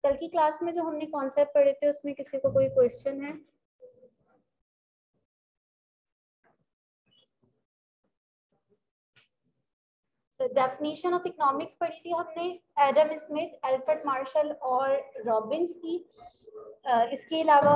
कल की क्लास में जो हमने कॉन्सेप्ट पढ़े थे उसमें किसी को कोई क्वेश्चन है? डेफिनेशन ऑफ इकोनॉमिक्स पढ़ी थी हमने, एडम स्मिथ, एल्फ्रेड मार्शल और रॉबिन्स की। इसके अलावा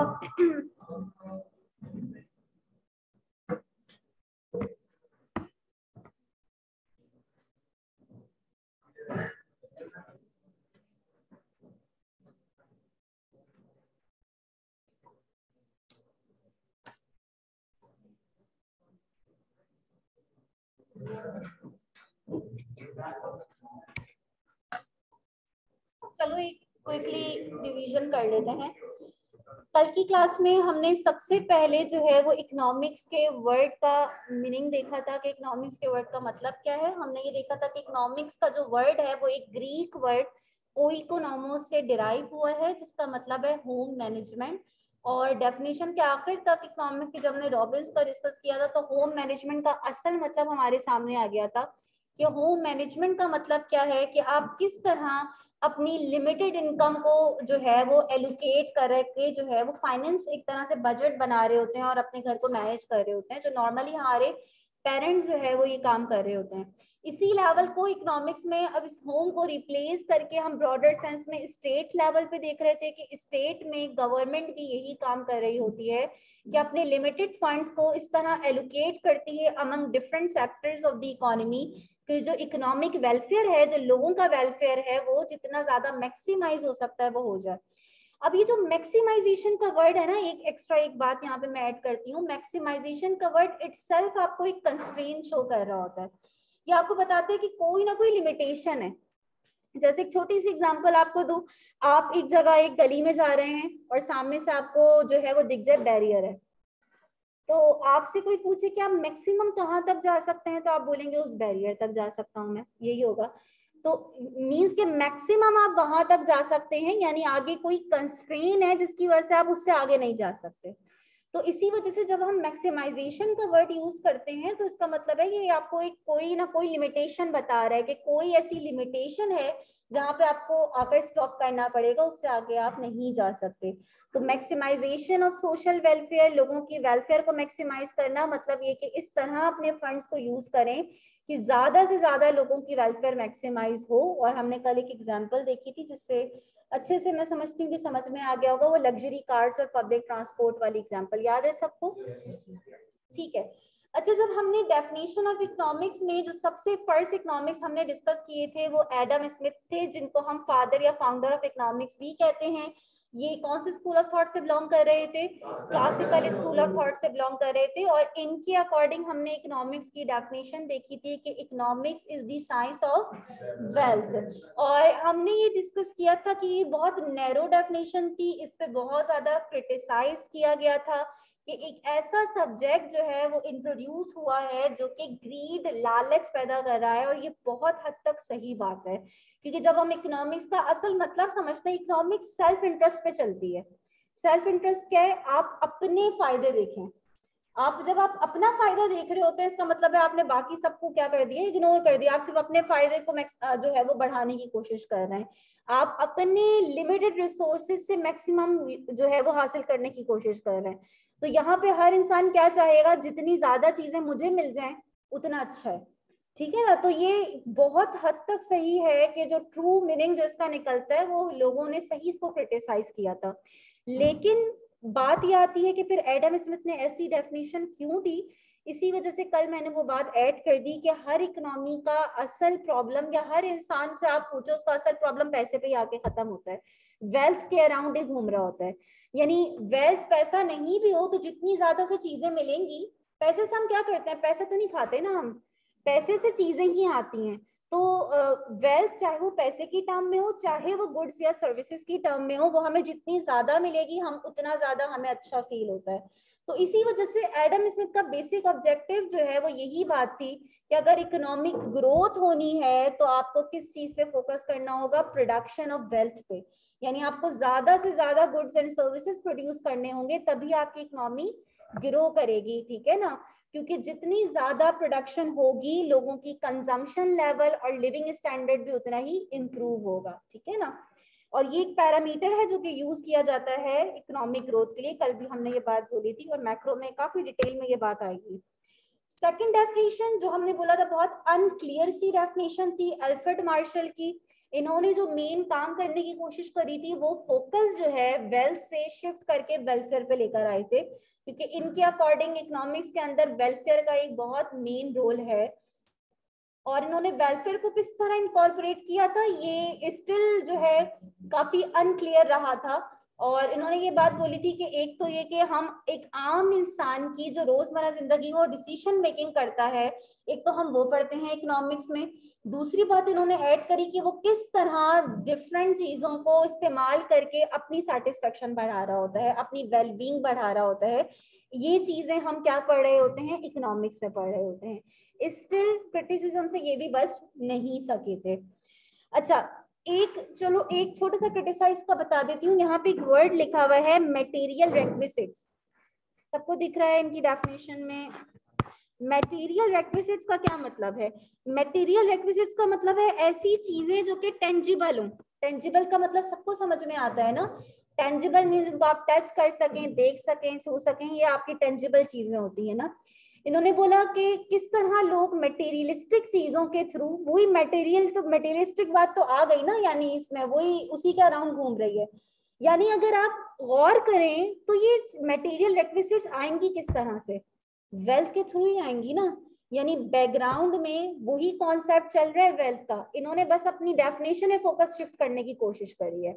चलो एक क्विकली डिवीजन कर लेते हैं। कल की क्लास में हमने सबसे पहले जो है वो इकोनॉमिक्स के वर्ड का मीनिंग देखा था कि इकोनॉमिक्स के वर्ड का मतलब क्या है। हमने ये देखा था कि इकोनॉमिक्स का जो वर्ड है वो एक ग्रीक वर्ड ओइकोनोमोस से डिराइव हुआ है, जिसका मतलब है होम मैनेजमेंट। और डेफिनेशन के आखिर तक इकोनॉमिक्स की जब हमने रॉबिन्स का डिस्कस किया था तो होम मैनेजमेंट का असल मतलब हमारे सामने आ गया था कि होम मैनेजमेंट का मतलब क्या है कि आप किस तरह अपनी लिमिटेड इनकम को जो है वो एलोकेट करके जो है वो फाइनेंस एक तरह से बजट बना रहे होते हैं और अपने घर को मैनेज कर रहे होते हैं, जो नॉर्मली हमारे पेरेंट्स जो है वो ये काम कर रहे होते हैं। इसी लेवल को इकोनॉमिक्स में अब इस होम को रिप्लेस करके हम ब्रॉडर सेंस में स्टेट लेवल पे देख रहे थे कि स्टेट में गवर्नमेंट भी यही काम कर रही होती है कि अपने लिमिटेड फंड्स को इस तरह एलोकेट करती है among different sectors of the economy कि जो इकोनॉमिक वेलफेयर है, जो लोगों का वेलफेयर है, वो जितना ज्यादा मैक्सिमाइज हो सकता है वो हो जाए। अब ये जो मैक्सिमाइजेशन का वर्ड है ना, एक एक्स्ट्रा एक बात यहाँ पे मैं ऐड करती हूँ। मैक्सिमाइजेशन का वर्ड इटसेल्फ आपको एक कंस्ट्रेंट शो कर रहा होता है। ये आपको बताते हैं कि कोई ना कोई लिमिटेशन है। जैसे एक छोटी सी एग्जांपल आपको दूं, आप एक जगह एक गली में जा रहे हैं और सामने से आपको जो है वो दिख जाए बैरियर है, तो आपसे कोई पूछे कि आप मैक्सिमम कहाँ तक जा सकते हैं तो आप बोलेंगे उस बैरियर तक जा सकता हूँ मैं, यही होगा। तो मींस के मैक्सिमम आप वहां तक जा सकते हैं, यानी आगे कोई कंस्ट्रेन है जिसकी वजह से आप उससे आगे नहीं जा सकते। तो इसी वजह से जब हम मैक्सिमाइजेशन का वर्ड यूज करते हैं तो इसका मतलब है कि आपको एक कोई ना कोई लिमिटेशन बता रहा है कि कोई ऐसी लिमिटेशन है जहां पे आपको आकर स्टॉप करना पड़ेगा, उससे आगे आप नहीं जा सकते। तो मैक्सिमाइजेशन ऑफ सोशल वेलफेयर, लोगों की वेलफेयर को मैक्सिमाइज करना, मतलब ये कि इस तरह अपने फंड्स को यूज करें कि ज्यादा से ज्यादा लोगों की वेलफेयर मैक्सिमाइज हो। और हमने कल एक एग्जांपल देखी थी जिससे अच्छे से मैं समझती हूँ कि समझ में आ गया होगा, वो लग्जरी कार्स और पब्लिक ट्रांसपोर्ट वाली एग्जांपल याद है सबको? ठीक है। अच्छा, जब हमने डेफिनेशन ऑफ इकोनॉमिक्स में जो सबसे फर्स्ट इकोनॉमिक्स हमने डिस्कस किए थे वो एडम स्मिथ थे, जिनको हम फादर या फाउंडर ऑफ इकोनॉमिक्स भी कहते हैं। ये कौन से स्कूल ऑफ थॉट से बिलोंग कर रहे थे? क्लासिकल स्कूल ऑफ थॉट से बिलोंग कर रहे थे। और इनके अकॉर्डिंग हमने इकोनॉमिक्स की डेफिनेशन देखी थी कि economics is the science of wealth. और हमने ये डिस्कस किया था कि ये बहुत नैरो डेफिनेशन थी, इस पे बहुत ज्यादा क्रिटिसाइज किया गया था कि एक ऐसा सब्जेक्ट जो है वो इंट्रोड्यूस हुआ है जो कि ग्रीड, लालच पैदा कर रहा है। और ये बहुत हद तक सही बात है, क्योंकि जब हम इकोनॉमिक्स का असल मतलब समझते हैं, इकोनॉमिक्स सेल्फ इंटरेस्ट पे चलती है। सेल्फ इंटरेस्ट क्या है? आप अपने फायदे देखें। आप जब आप अपना फायदा देख रहे होते हैं, इसका मतलब है आपने बाकी सबको क्या कर दिया? इग्नोर कर दिया। आप सिर्फ अपने फायदे को जो है वो बढ़ाने की कोशिश कर रहे हैं। आप अपने लिमिटेड रिसोर्सेज से मैक्सिमम जो है वो हासिल करने की कोशिश कर रहे हैं। तो यहाँ पे हर इंसान क्या चाहेगा? जितनी ज्यादा चीजें मुझे मिल जाएं उतना अच्छा है। ठीक है ना? तो ये बहुत हद तक सही है कि जो ट्रू मीनिंग जो इसका निकलता है वो लोगों ने सही इसको क्रिटिसाइज किया था। लेकिन बात ये आती है कि फिर एडम स्मिथ ने ऐसी डेफिनेशन क्यों दी? इसी वजह से कल मैंने वो बात ऐड कर दी कि हर इकोनॉमी का असल प्रॉब्लम, या हर इंसान से आप पूछो उसका असल प्रॉब्लम पैसे पे ही आके खत्म होता है, वेल्थ के अराउंड ही घूम रहा होता है। यानी वेल्थ, पैसा नहीं भी हो तो जितनी ज्यादा से चीजें मिलेंगी, पैसे से हम क्या करते हैं? पैसे तो नहीं खाते ना हम, पैसे से चीजें ही आती हैं। तो वेल्थ चाहे वो पैसे की टर्म में हो, चाहे वो गुड्स या सर्विसेज की टर्म में हो, वो हमें जितनी ज्यादा मिलेगी हम उतना ज्यादा हमें अच्छा फील होता है। तो इसी वजह से एडम स्मिथ का बेसिक ऑब्जेक्टिव जो है वो यही बात थी कि अगर इकोनॉमिक ग्रोथ होनी है तो आपको किस चीज पे फोकस करना होगा? प्रोडक्शन ऑफ वेल्थ पे। यानी आपको ज्यादा से ज्यादा गुड्स एंड सर्विसेज प्रोड्यूस करने होंगे, तभी आपकी इकोनॉमी ग्रो करेगी। ठीक है ना? क्योंकि जितनी ज्यादा प्रोडक्शन होगी लोगों की कंजम्पशन लेवल और लिविंग स्टैंडर्ड भी उतना ही इम्प्रूव होगा, ठीक है ना। और ये एक पैरामीटर है जो कि यूज किया जाता है इकोनॉमिक ग्रोथ के लिए, कल भी हमने ये बात बोली थी और मैक्रो में काफी डिटेल में ये बात आएगी। सेकंड डेफिनेशन जो हमने बोला था बहुत अनक्लियर सी डेफिनेशन थी अल्फ्रेड मार्शल की। इन्होंने जो मेन काम करने की कोशिश करी थी वो फोकस जो है वेल्थ से शिफ्ट करके वेलफेयर पे लेकर आए थे, क्योंकि इनके अकॉर्डिंग इकोनॉमिक्स के अंदर वेलफेयर का एक बहुत मेन रोल है। और इन्होंने वेलफेयर को किस तरह इनकॉर्पोरेट किया था ये स्टिल जो है काफी अनक्लियर रहा था। और इन्होंने ये बात बोली थी कि एक तो ये कि हम एक आम इंसान की जो रोजमर्रा जिंदगी में डिसीजन मेकिंग करता है, एक तो हम वो पढ़ते हैं इकोनॉमिक्स में। दूसरी बात इन्होंने ऐड करी कि वो किस तरह डिफरेंट चीजों को इस्तेमाल करके अपनी सेटिस्फेक्शन बढ़ा रहा होता है, अपनी वेलबींग बढ़ा रहा होता है। ये चीजें हम क्या पढ़ रहे होते हैं, इकोनॉमिक्स में पढ़ रहे होते हैं। स्टिल क्रिटिसिज्म से ये भी बच नहीं सके थे। अच्छा, चलो एक छोटा सा क्रिटिसाइज का बता देती हूँ। यहाँ पे एक वर्ड लिखा हुआ है मटेरियल रिक्विजिट्स, सबको दिख रहा है इनकी डेफिनेशन में। मटेरियल रिक्विजिट्स का क्या मतलब है? मटेरियल रिक्विजिट्स का मतलब है ऐसी चीजें जो कि टेंजिबल हो। टेंजिबल का मतलब सबको समझ में आता है ना। टेंजिबल मीन्स जिनको आप टच कर सकें, देख सकें, छू सकें, ये आपकी टेंजिबल चीजें होती है ना। इन्होंने बोला कि किस तरह लोग मटेरियलिस्टिक चीजों के थ्रू, वही मटेरियल तो मटेरियलिस्टिक बात तो आ गई ना, यानी इसमें वही उसी के अराउंड घूम रही है। यानी अगर आप गौर करें तो ये मटेरियल रिक्विजिट्स आएंगी किस तरह से, वेल्थ के थ्रू ही आएंगी ना। यानी बैकग्राउंड में वही कॉन्सेप्ट चल रहा है वेल्थ का, इन्होंने बस अपनी डेफिनेशन में फोकस शिफ्ट करने की कोशिश करी है।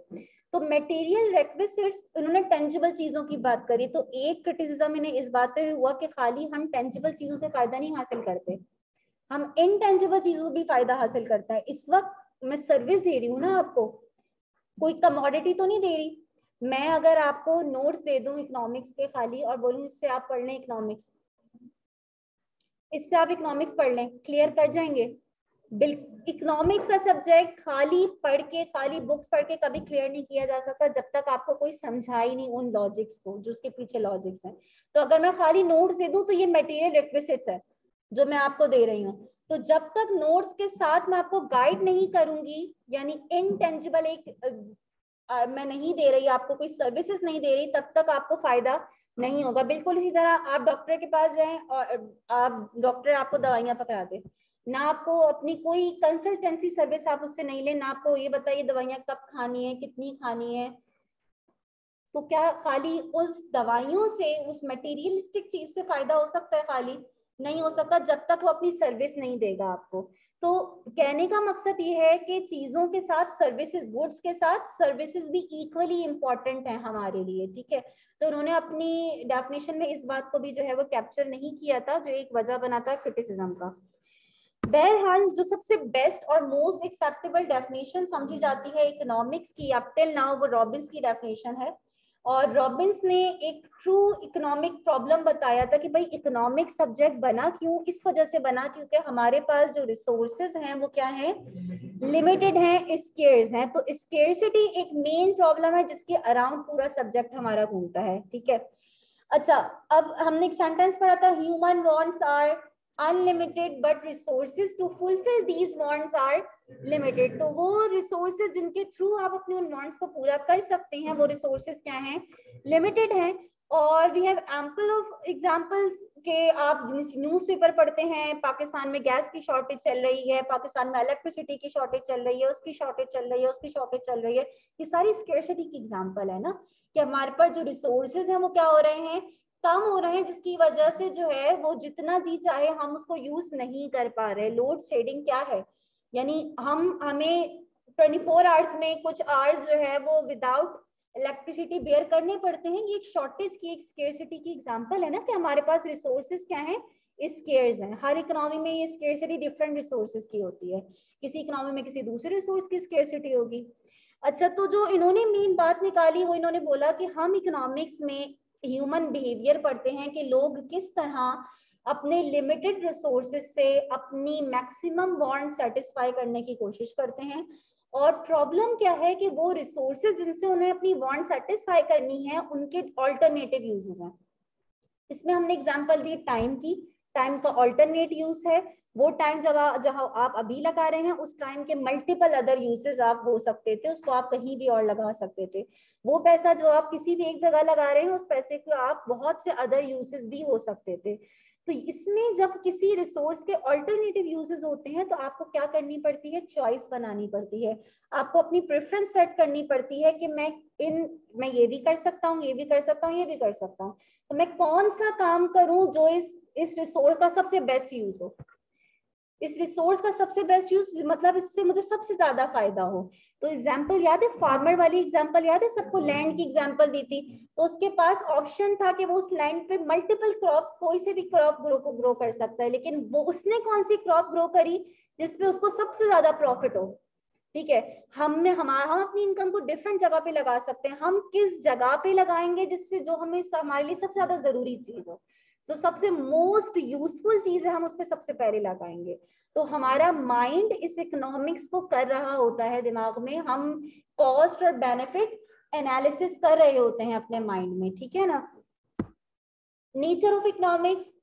तो मटेरियल रिक्विजिट्स इन्होंने टेंजिबल चीजों की बात करी। तो एक क्रिटिसिज्म इन्हें इस बात पे हुआ कि खाली हम टेंजिबल चीजों से फायदा नहीं हासिल करते, हम इनटेंजिबल चीजों से भी फायदा हासिल करता है। इस वक्त मैं सर्विस दे रही हूँ ना आपको, कोई कमोडिटी तो नहीं दे रही। मैं अगर आपको नोट्स दे दूं इकोनॉमिक्स के खाली और बोलूं इससे आप पढ़ लें इकोनॉमिक्स, इससे आप इकोनॉमिक्स पढ़ लें, क्लियर कर जाएंगे? इकोनॉमिक्स का सब्जेक्ट खाली पढ़ के, खाली बुक्स पढ़ के कभी क्लियर नहीं किया जा सकता जब तक आपको कोई समझा ही नहीं उन लॉजिक्स को जो उसके पीछे लॉजिक्स हैं। तो अगर मैं खाली नोट्स दे दूं तो ये मटेरियल रिक्विजिट्स है जो मैं आपको दे रही हूँ। तो जब तक नोट्स के साथ मैं आपको गाइड नहीं करूंगी, यानी इनटेंजिबल मैं नहीं दे रही आपको, कोई सर्विसेज नहीं दे रही, तब तक आपको फायदा नहीं होगा। बिल्कुल इसी तरह आप डॉक्टर के पास जाएं और आप डॉक्टर आपको दवाइयां पकड़ा दे ना, आपको अपनी कोई कंसल्टेंसी सर्विस आप उससे नहीं ले, ना आपको ये बताइए दवाइयां कब खानी है, कितनी खानी है। तो क्या खाली उस दवाइयों से, उस मटेरियलिस्टिक चीज से फायदा हो सकता है? खाली नहीं हो सकता जब तक वो अपनी सर्विस नहीं देगा आपको। तो कहने का मकसद ये है कि चीजों के साथ सर्विसेज, गुड्स के साथ सर्विसेज भी इक्वली इंपॉर्टेंट है हमारे लिए, ठीक है। तो उन्होंने अपनी डेफिनेशन में इस बात को भी जो है वो कैप्चर नहीं किया था, जो एक वजह बना था क्रिटिसिज्म का। बहरहाल जो सबसे बेस्ट और मोस्ट एक्सेप्टेबल डेफिनेशन समझी जाती है इकोनॉमिक्स की अप टिल नाउ, वो रॉबिन्स की डेफिनेशन है। और रॉबिन्स ने एक ट्रू इकोनॉमिक प्रॉब्लम बताया था कि भाई इकोनॉमिक सब्जेक्ट बना क्यों, इस वजह से बना क्योंकि हमारे पास जो रिसोर्सेज हैं वो क्या हैं, लिमिटेड हैं, स्केर्स हैं। तो स्केर्सिटी एक मेन प्रॉब्लम है जिसके अराउंड पूरा सब्जेक्ट हमारा घूमता है, ठीक है। अच्छा, अब हमने एक सेंटेंस पढ़ा था, human wants are unlimited but resources to fulfil these wants are limited. तो वो रिसोर्सेज जिनके थ्रू आप अपने उन वांट्स को पूरा कर सकते हैं, वो रिसोर्सेज क्या हैं, लिमिटेड हैं। और we have ample of examples के आप न्यूज़पेपर पढ़ते हैं, पाकिस्तान में गैस की शॉर्टेज चल रही है, पाकिस्तान में इलेक्ट्रिसिटी की शॉर्टेज चल रही है, उसकी शॉर्टेज चल रही है, उसकी शॉर्टेज चल रही है। ये सारी स्केर्सिटी की एग्जांपल है ना, कि हमारे पास जो रिसोर्सेज हैं वो क्या हो रहे हैं, कम हो रहे हैं, जिसकी वजह से जो है वो जितना जी चाहे हम उसको यूज नहीं कर पा रहे। लोड शेडिंग क्या है, यानी हमें 24 आवर्स में कुछ आवर्स जो है वो विदाउट इलेक्ट्रिसिटी बेयर करने पड़ते हैं। ये एक शॉर्टेज की, एक स्केर्सिटी की एग्जांपल है ना, कि हमारे पास रिसोर्सेज क्या है, स्केर्स हैं। हर इकोनॉमी में ये स्केर्सिटी डिफरेंट रिसोर्सेज की होती है, किसी इकोनॉमी में किसी दूसरे रिसोर्स की स्केर्सिटी होगी। अच्छा, तो जो इन्होंने मेन बात निकाली वो इन्होंने बोला कि हम इकोनॉमिक्स में ह्यूमन बिहेवियर पढ़ते हैं कि लोग किस तरह अपने लिमिटेड रिसोर्सेज से अपनी मैक्सिमम वांट सेटिस्फाई करने की कोशिश करते हैं। और प्रॉब्लम क्या है कि वो रिसोर्सेज जिनसे उन्हें अपनी वांट सेटिस्फाई करनी है उनके ऑल्टरनेटिव यूजेस हैं। इसमें हमने एग्जांपल दी टाइम की, टाइम का ऑल्टरनेट यूज है, वो टाइम जहां आप अभी लगा रहे हैं उस टाइम के मल्टीपल अदर यूसेस आप हो सकते थे, उसको आप कहीं भी और लगा सकते थे। वो पैसा जो आप किसी भी एक जगह लगा रहे हैं उस पैसे को आप बहुत से अदर यूसेस भी हो सकते थे। तो इसमें जब किसी रिसोर्स के ऑल्टरनेटिव यूजेस होते हैं तो आपको क्या करनी पड़ती है, चॉइस बनानी पड़ती है, आपको अपनी प्रेफरेंस सेट करनी पड़ती है कि मैं ये भी कर सकता हूँ, ये भी कर सकता हूँ, ये भी कर सकता हूँ, तो मैं कौन सा काम करूं जो इस रिसोर्स का सबसे बेस्ट यूज हो, इस रिसोर्स का सबसे बेस्ट यूज, मतलब इससे मुझे सबसे ज्यादा फायदा हो। तो एग्जांपल याद है, फार्मर वाली एग्जांपल याद है सबको, लैंड की एग्जांपल दी थी, तो उसके पास ऑप्शन था कि वो उस लैंड पे मल्टीपल क्रॉप्स, कोई से भी क्रॉप ग्रो कर सकता है, लेकिन वो उसने कौन सी क्रॉप ग्रो करी जिसपे उसको सबसे ज्यादा प्रॉफिट हो। ठीक है, हम अपनी इनकम को डिफरेंट जगह पे लगा सकते हैं, हम किस जगह पे लगाएंगे जिससे जो हमें हमारे लिए सबसे ज्यादा जरूरी चीज हो, तो सबसे मोस्ट यूजफुल चीज है हम उस पर सबसे पहले लगाएंगे। तो हमारा माइंड इस इकोनॉमिक्स को कर रहा होता है, दिमाग में हम कॉस्ट और बेनिफिट एनालिसिस कर रहे होते हैं अपने माइंड में, ठीक है ना। नेचर ऑफ इकोनॉमिक्स,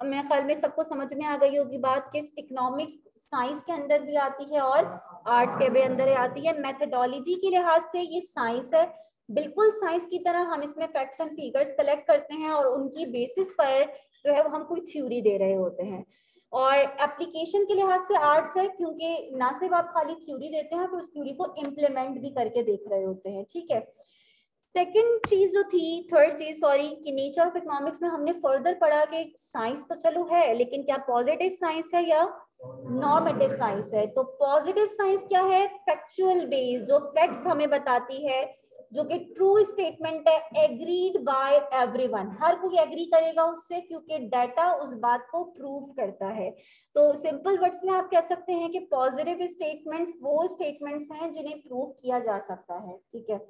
मेरे ख्याल में सबको समझ में आ गई होगी बात कि इकोनॉमिक्स साइंस के अंदर भी आती है और आर्ट्स के भी अंदर आती है। मेथोडोलॉजी के लिहाज से ये साइंस है, बिल्कुल साइंस की तरह हम इसमें फैक्ट्स एंड फिगर्स कलेक्ट करते हैं और उनकी बेसिस पर जो है हम कोई थ्योरी दे रहे होते हैं। और एप्लीकेशन के लिहाज से आर्ट्स है, क्योंकि ना सिर्फ आप खाली थ्योरी देते हैं, तो उस थ्योरी को इम्प्लीमेंट भी करके देख रहे होते हैं, ठीक है। सेकेंड चीज जो थी, थर्ड चीज सॉरी, कि नेचर ऑफ इकोनॉमिक्स में हमने फर्दर पढ़ा कि साइंस तो चलो है, लेकिन क्या पॉजिटिव साइंस है या नॉर्मेटिव साइंस है। तो पॉजिटिव साइंस क्या है, फैक्चुअल बेस, जो फैक्ट्स हमें बताती है, जो कि ट्रू स्टेटमेंट है, एग्रीड बाय एवरीवन, हर कोई एग्री करेगा उससे, क्योंकि डाटा उस बात को प्रूव करता है। तो सिंपल वर्ड्स में आप कह सकते हैं कि पॉजिटिव स्टेटमेंट्स वो स्टेटमेंट्स हैं जिन्हें प्रूव किया जा सकता है, ठीक है।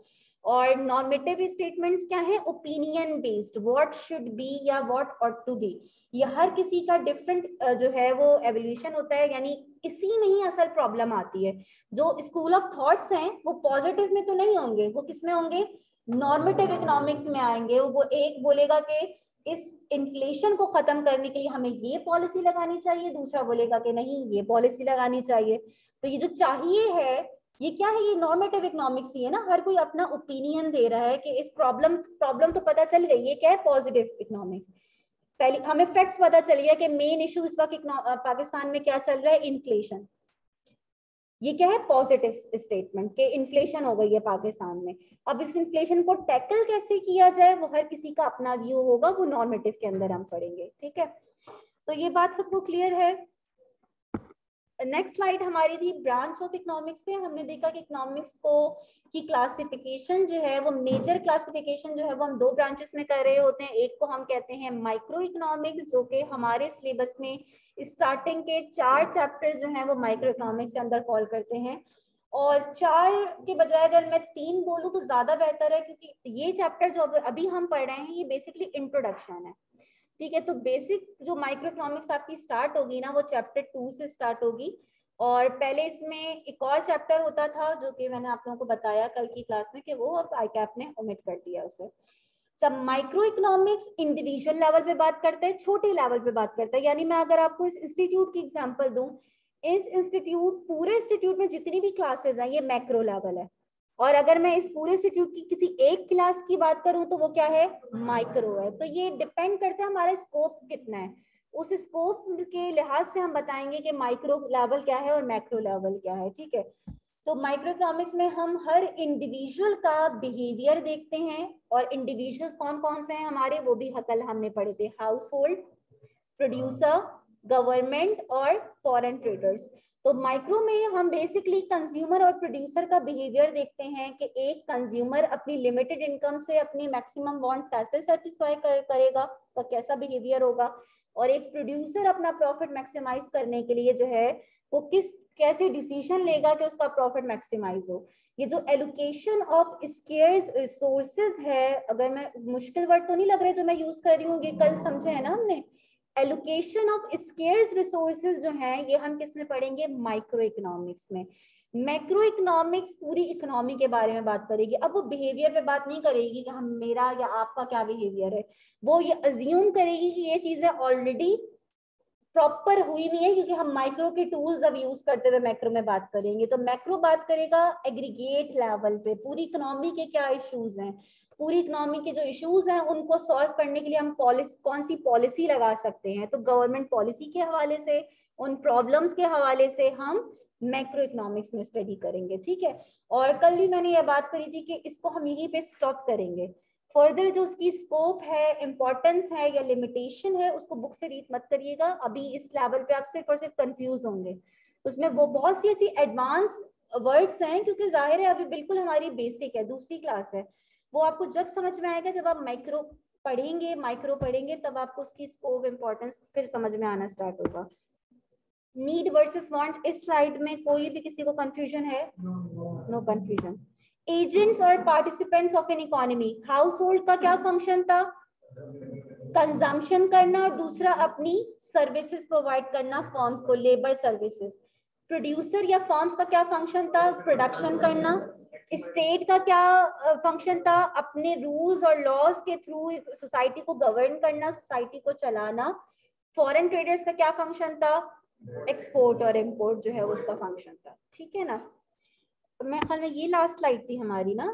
और नॉर्मेटिव स्टेटमेंट्स क्या है, opinion based, what should be या व्हाट ऑट टू बी, ये हर किसी का डिफरेंट जो है वो एवोल्यूशन होता है, यानी इसी में ही असल प्रॉब्लम आती है। जो स्कूल ऑफ थॉट्स हैं वो पॉजिटिव में तो नहीं होंगे, वो किस में होंगे, नॉर्मेटिव इकोनॉमिक्स में आएंगे। वो एक बोलेगा कि इस इन्फ्लेशन को खत्म करने के लिए हमें ये पॉलिसी लगानी चाहिए, दूसरा बोलेगा कि नहीं ये पॉलिसी लगानी चाहिए। तो ये जो चाहिए है ये क्या है, ये नॉर्मेटिव इकोनॉमिक्स ही है ना, हर कोई अपना ओपिनियन दे रहा है कि इस प्रॉब्लम तो पता चल गई, ये क्या है, पॉजिटिव इकोनॉमिक्स। पहले हमें फैक्ट्स पता चलिए कि मेन इशू इस वक्त पाकिस्तान में क्या चल रहा है, इन्फ्लेशन। ये क्या है, पॉजिटिव स्टेटमेंट कि इन्फ्लेशन हो गई है पाकिस्तान में। अब इस इन्फ्लेशन को टैकल कैसे किया जाए वो हर किसी का अपना व्यू होगा, वो नॉर्मेटिव के अंदर हम पढ़ेंगे, ठीक है। तो ये बात सबको क्लियर है। नेक्स्ट स्लाइड हमारी थी ब्रांच ऑफ इकोनॉमिक्स पे। हमने देखा कि इकोनॉमिक्स को की क्लासिफिकेशन जो है वो मेजर क्लासिफिकेशन जो है वो हम दो ब्रांचेस में कर रहे होते हैं। एक को हम कहते हैं माइक्रो इकोनॉमिक्स, जो कि हमारे सिलेबस में स्टार्टिंग के 4 चैप्टर जो हैं वो माइक्रो इकोनॉमिक्स के अंदर फॉल करते हैं। और 4 के बजाय अगर मैं 3 बोलूँ तो ज्यादा बेहतर है, क्योंकि ये चैप्टर जो अभी हम पढ़ रहे हैं ये बेसिकली इंट्रोडक्शन है, ठीक है। तो बेसिक जो माइक्रो इकोनॉमिक्स आपकी स्टार्ट होगी ना वो चैप्टर 2 से स्टार्ट होगी। और पहले इसमें एक और चैप्टर होता था जो कि मैंने आप लोगों को बताया कल की क्लास में कि वो अब आईकैप ने ओमिट कर दिया उसे। सब माइक्रो इकोनॉमिक्स इंडिविजुअल लेवल पे बात करते हैं, छोटे लेवल पे बात करते हैं। यानी मैं अगर आपको इस इंस्टीट्यूट की एग्जांपल दूं, इस इंस्टीट्यूट पूरे इंस्टीट्यूट में जितनी भी क्लासेस हैं ये मैक्रो लेवल है, और अगर मैं इस पूरे इंस्टीट्यूट की किसी एक क्लास की बात करूं तो वो क्या है, माइक्रो है। तो ये डिपेंड करता है हमारा स्कोप कितना है, उस स्कोप के लिहाज से हम बताएंगे कि माइक्रो लेवल क्या है और मैक्रो लेवल क्या है, ठीक है। तो माइक्रो इकोनॉमिक्स में हम हर इंडिविजुअल का बिहेवियर देखते हैं, और इंडिविजुअल्स कौन कौन से हैं हमारे, वो भी कल हमने पढ़े थे, हाउस होल्ड, प्रोड्यूसर, गवर्नमेंट और फॉरेन ट्रेडर्स। तो माइक्रो में हम बेसिकली कंज्यूमर और प्रोड्यूसर का बिहेवियर देखते हैं कि एक कंज्यूमर अपनी लिमिटेड इनकम से अपनी मैक्सिमम वांट्स कैसे सेटिस्फाई करेगा, उसका कैसा बिहेवियर होगा, और एक प्रोड्यूसर अपना प्रॉफिट मैक्सिमाइज करने के लिए जो है वो कैसे डिसीजन लेगा कि उसका प्रॉफिट मैक्सिमाइज हो। ये जो एलोकेशन ऑफ स्केर्स रिसोर्सेज है, अगर मैं मुश्किल वर्ड तो नहीं लग रहा है जो मैं यूज कर रही हूँ, ये कल समझे है ना हमने, एलोकेशन ऑफ स्केर्स रिसोर्सेज जो हैं ये हम किस में पढ़ेंगे, माइक्रो इकोनॉमिक्स में। मैक्रो इकोनॉमिक्स पूरी इकोनॉमी के बारे में बात करेगी। अब वो बिहेवियर पे बात नहीं करेगी कि हम मेरा या आपका क्या बिहेवियर है, वो ये अज्यूम करेगी कि ये चीजें ऑलरेडी प्रॉपर हुई नहीं है, क्योंकि हम माइक्रो के टूल्स अब यूज करते हुए मैक्रो में बात करेंगे। तो मैक्रो बात करेगा एग्रीगेट लेवल पे पूरी इकोनॉमी के क्या इश्यूज हैं, पूरी इकोनॉमी के जो इश्यूज हैं उनको सॉल्व करने के लिए हम कौन सी पॉलिसी लगा सकते हैं। तो गवर्नमेंट पॉलिसी के हवाले से, उन प्रॉब्लम्स के हवाले से हम मैक्रो इकोनॉमिक्स में स्टडी करेंगे, ठीक है। और कल ही मैंने ये बात करी थी कि इसको हम यहीं पे स्टॉप करेंगे। फर्दर जो उसकी स्कोप है, इंपॉर्टेंस है या लिमिटेशन है, उसको बुक से रीड मत करिएगा। अभी इस लेवल पे आप सिर्फ और सिर्फ कंफ्यूज होंगे। उसमें वो बहुत सी ऐसी एडवांस वर्ड्स हैं, क्योंकि जाहिर है अभी बिल्कुल हमारी बेसिक है, दूसरी क्लास है। वो आपको जब समझ में आएगा, जब आप माइक्रो पढ़ेंगे, माइक्रो पढ़ेंगे, तब आपको उसकी स्कोप, इंपॉर्टेंस फिर समझ में आना स्टार्ट होगा। नीड वर्सेस वांट, इस स्लाइड में कोई भी किसी को कंफ्यूजन है? No confusion. एजेंट्स और participants of an economy, household का क्या फंक्शन था? कंजम्पशन करना, और दूसरा अपनी सर्विसेज प्रोवाइड करना फर्म्स को, लेबर सर्विसेज। प्रोड्यूसर या फर्म्स का क्या फंक्शन था? प्रोडक्शन करना। स्टेट का क्या फंक्शन था? अपने रूल्स और लॉज के थ्रू सोसाइटी को गवर्न करना, सोसाइटी को चलाना। फॉरेन ट्रेडर्स का क्या फंक्शन था? एक्सपोर्ट और इम्पोर्ट जो है उसका फंक्शन था, ठीक है ना। मैं ख्याल में ये लास्ट स्लाइड थी हमारी ना,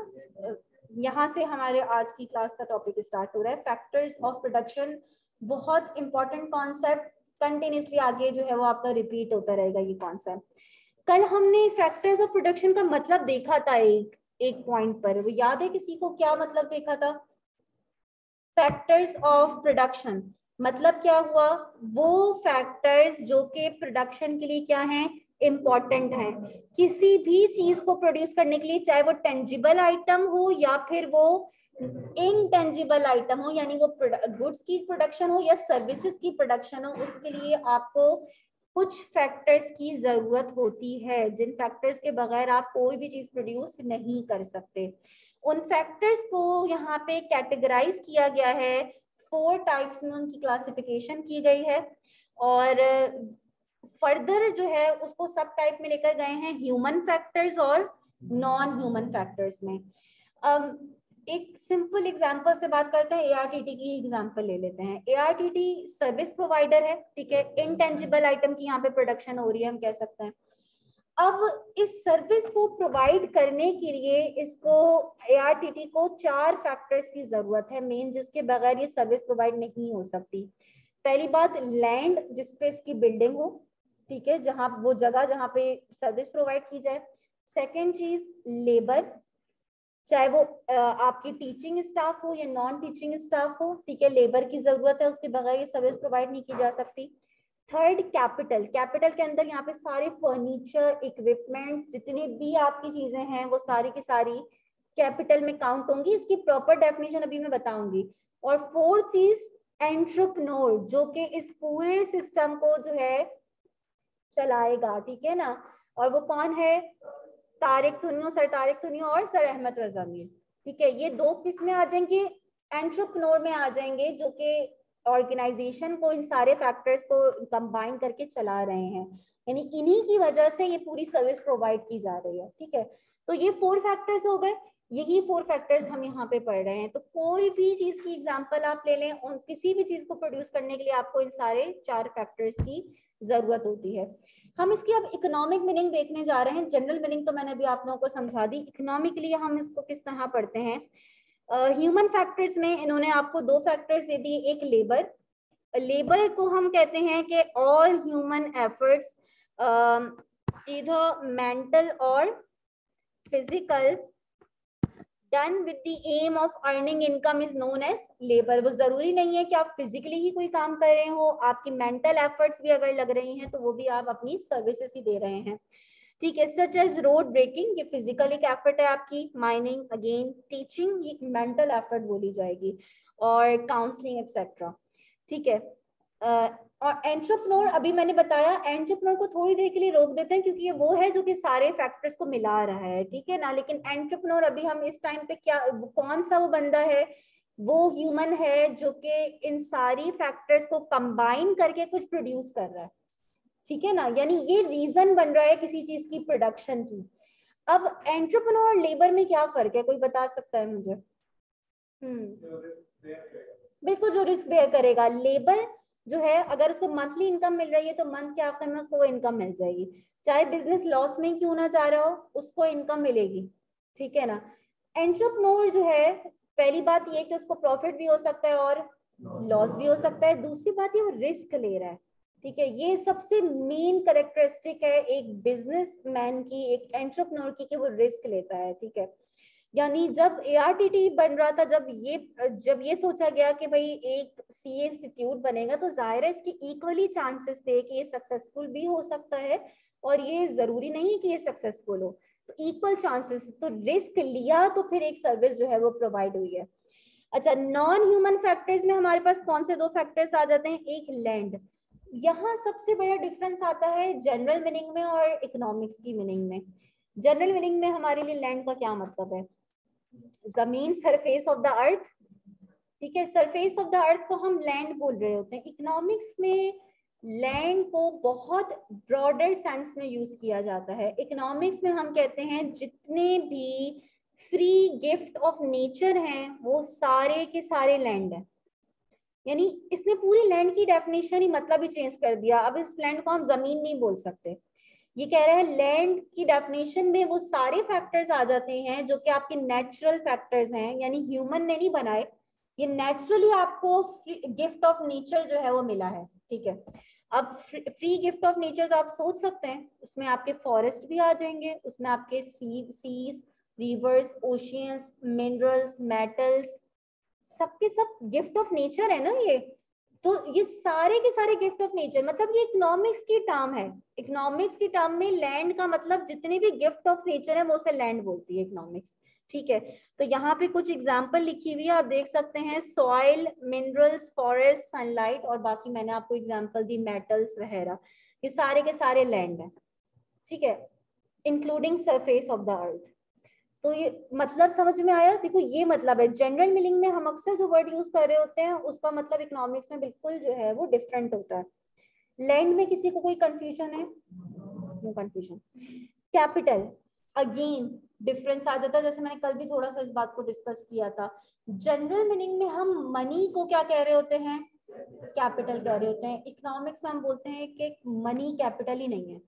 यहाँ से हमारे आज की क्लास का टॉपिक स्टार्ट हो रहा है, फैक्टर्स ऑफ प्रोडक्शन। बहुत इंपॉर्टेंट कॉन्सेप्ट, कंटिन्यूसली आगे जो है वो आपका रिपीट होता रहेगा ये कॉन्सेप्ट। कल हमने फैक्टर्स ऑफ प्रोडक्शन का मतलब देखा था एक पॉइंट पर, वो याद है किसी को? क्या मतलब देखा था फैक्टर्स ऑफ प्रोडक्शन? मतलब क्या हुआ? वो फैक्टर्स जो कि प्रोडक्शन के लिए क्या हैं, इंपॉर्टेंट है। किसी भी चीज को प्रोड्यूस करने के लिए, चाहे वो टेंजिबल आइटम हो या फिर वो इनटेंजिबल आइटम हो, यानी वो गुड्स की प्रोडक्शन हो या सर्विसेज की प्रोडक्शन हो, उसके लिए आपको कुछ फैक्टर्स की जरूरत होती है, जिन फैक्टर्स के बगैर आप कोई भी चीज प्रोड्यूस नहीं कर सकते। उन फैक्टर्स को यहाँ पे कैटेगराइज किया गया है, 4 टाइप्स में उनकी क्लासिफिकेशन की गई है, और फर्दर जो है उसको सब टाइप में लेकर गए हैं, ह्यूमन फैक्टर्स और नॉन ह्यूमन फैक्टर्स में। एक सिंपल एग्जांपल से बात करते हैं, एआरटीटी की एग्जांपल ले लेते हैं। एआरटीटी सर्विस प्रोवाइडर है, ठीक है, इनटेंजिबल आइटम की यहाँ पे प्रोडक्शन हो रही है, हम कह सकते हैं। अब इस सर्विस को प्रोवाइड करने के लिए इसको, एआरटीटी को 4 फैक्टर्स की जरूरत है मेन, जिसके बगैर ये सर्विस प्रोवाइड नहीं हो सकती। पहली बात, लैंड जिसपे इसकी बिल्डिंग हो, ठीक है, जहां वो जगह जहां पे सर्विस प्रोवाइड की जाए। सेकेंड चीज, लेबर, चाहे वो आपकी टीचिंग स्टाफ हो या नॉन टीचिंग स्टाफ हो, ठीक है, लेबर की जरूरत है, उसके बगैर ये सर्विस प्रोवाइड नहीं की जा सकती। Third, capital. कैपिटल के अंदर यहाँ पे सारे फर्नीचर, इक्विपमेंट, जितनी भी आपकी चीजें हैं वो सारी की सारी कैपिटल में काउंट होंगी। इसकी प्रॉपर डेफिनेशन अभी मैं बताऊंगी। और फोर्थ चीज, एंटरप्रेन्योर, जो कि इस पूरे सिस्टम को जो है चलाएगा, ठीक है ना। और वो कौन है? तारिक थुनियो, सर तारिक थुनियो और सर अहमद रजा मीर, ठीक है। ये 2 किस में आ जाएंगे? एंटरप्रेन्योर में आ जाएंगे, जो कि ऑर्गेनाइजेशन को, इन सारे फैक्टर्स को कंबाइन करके चला रहे हैं, यानी इन्हीं की वजह से ये पूरी सर्विस प्रोवाइड की जा रही है, ठीक है। तो ये 4 फैक्टर्स हो गए, यही 4 फैक्टर्स हम यहाँ पे पढ़ रहे हैं। तो कोई भी चीज की एग्जांपल आप ले लें, उन किसी भी चीज को प्रोड्यूस करने के लिए आपको इन सारे 4 फैक्टर्स की जरूरत होती है। हम इसकी अब इकोनॉमिक मीनिंग देखने जा रहे हैं। जनरल मीनिंग तो मैंने अभी आप लोगों को समझा दी। इकोनॉमिकली हम इसको किस तरह पढ़ते हैं? ह्यूमन फैक्टर्स में इन्होंने आपको 2 फैक्टर्स दे दिए। एक लेबर, लेबर को हम कहते हैं कि ऑल ह्यूमन एफर्ट्स, इधर मेंटल और physical, done with the aim of earning income is known as labour. वो जरूरी नहीं है कि आप फिजिकली ही कोई काम कर रहे हो, आपकी मेंटल एफर्ट्स भी अगर लग रही हैं तो वो भी आप अपनी सर्विसेज ही दे रहे हैं, ठीक है। सच एज रोड ब्रेकिंग, ये फिजिकल एक एफर्ट है आपकी। माइनिंग, अगेन टीचिंग, ये मेंटल एफर्ट बोली जाएगी। और काउंसलिंग एक्सेट्रा, ठीक है। और एंटरप्रेन्योर, अभी मैंने बताया, एंटरप्रेन्योर को थोड़ी देर के लिए रोक देते हैं क्योंकि ये वो है जो कि सारे फैक्टर्स को मिला रहा है, ठीक है ना। लेकिन एंटरप्रेन्योर अभी हम इस टाइम पे क्या, कौन सा वो बंदा है वो ह्यूमन है जो कि इन सारी फैक्टर्स को कंबाइन करके कुछ प्रोड्यूस कर रहा है, ठीक है ना, यानी ये रीजन बन रहा है किसी चीज की प्रोडक्शन की। अब एंटरप्रेन्योर और लेबर में क्या फर्क है, कोई बता सकता है मुझे? बिल्कुल, जो रिस्क बेयर करेगा। लेबर जो है अगर उसको मंथली इनकम मिल रही है तो मंथ के आखिर में उसको वो इनकम मिल जाएगी, चाहे बिजनेस लॉस में क्यों ना जा रहा हो उसको इनकम मिलेगी, ठीक है ना। एंटरप्रेन्योर जो है, पहली बात ये कि उसको प्रॉफिट भी हो सकता है और लॉस भी हो सकता है, दूसरी बात ये वो रिस्क ले रहा है, ठीक है। ये सबसे मेन कैरेक्टरिस्टिक है एक बिजनेसमैन की, एक एंटरप्रेन्योर की, कि वो रिस्क लेता है, ठीक है। यानी जब ARTT बन रहा था, जब ये सोचा गया कि भाई एक CA इंस्टीट्यूट बनेगा, तो जाहिर है इसके इक्वली चांसेस थे कि ये सक्सेसफुल भी हो सकता है और ये जरूरी नहीं कि ये सक्सेसफुल हो, तो इक्वल चांसेस, तो रिस्क लिया तो फिर एक सर्विस जो है वो प्रोवाइड हुई है। अच्छा, नॉन ह्यूमन फैक्टर्स में हमारे पास कौन से दो फैक्टर्स आ जाते हैं? एक लैंड। यहाँ सबसे बड़ा डिफरेंस आता है जनरल मीनिंग में और इकोनॉमिक्स की मीनिंग में। जनरल मीनिंग में हमारे लिए लैंड का क्या मतलब है? जमीन, सरफेस ऑफ द अर्थ, ठीक है, सरफेस ऑफ द अर्थ को हम लैंड बोल रहे होते हैं। इकोनॉमिक्स में लैंड को बहुत ब्रॉडर सेंस में यूज किया जाता है। इकोनॉमिक्स में हम कहते हैं जितने भी फ्री गिफ्ट ऑफ नेचर हैं वो सारे के सारे लैंड है। यानी इसने पूरी लैंड की डेफिनेशन ही मतलब ही चेंज कर दिया। अब इस लैंड को हम जमीन नहीं बोल सकते, ये कह रहा है लैंड की डेफिनेशन में वो सारे फैक्टर्स आ जाते हैं जो कि आपके नेचुरल फैक्टर्स हैं, यानी ह्यूमन ने नहीं बनाए, ये नेचुरली आपको गिफ्ट ऑफ नेचर जो है वो मिला है, ठीक है। अब फ्री गिफ्ट ऑफ नेचर तो आप सोच सकते हैं, उसमें आपके फॉरेस्ट भी आ जाएंगे, उसमें आपके seas, rivers, oceans, minerals, metals, सबके सब गिफ्ट ऑफ नेचर है ना ये। तो ये सारे के सारे गिफ्ट ऑफ नेचर, मतलब ये इकोनॉमिक्स की टर्म है। इकोनॉमिक्स की टर्म में लैंड का मतलब जितने भी गिफ्ट ऑफ नेचर है वो उसे लैंड बोलती है इकोनॉमिक्स, ठीक है। तो यहाँ पे कुछ एग्जांपल लिखी हुई है, आप देख सकते हैं, सॉइल, मिनरल्स, फॉरेस्ट, सनलाइट, और बाकी मैंने आपको एग्जांपल दी मेटल्स वगैरह, ये सारे के सारे लैंड है, ठीक है, including surface of the earth. तो ये मतलब समझ में आया? देखो ये मतलब है, जनरल मीनिंग में हम अक्सर जो वर्ड यूज कर रहे होते हैं उसका मतलब इकोनॉमिक्स में बिल्कुल जो है वो डिफरेंट होता है। लैंड में किसी को कोई कंफ्यूजन है? No confusion. Capital, again difference आ जाता है, जैसे मैंने कल भी थोड़ा सा इस बात को डिस्कस किया था। जनरल मीनिंग में हम मनी को क्या कह रहे होते हैं? कैपिटल कह रहे होते हैं। इकोनॉमिक्स में हम बोलते हैं कि मनी कैपिटल ही नहीं है,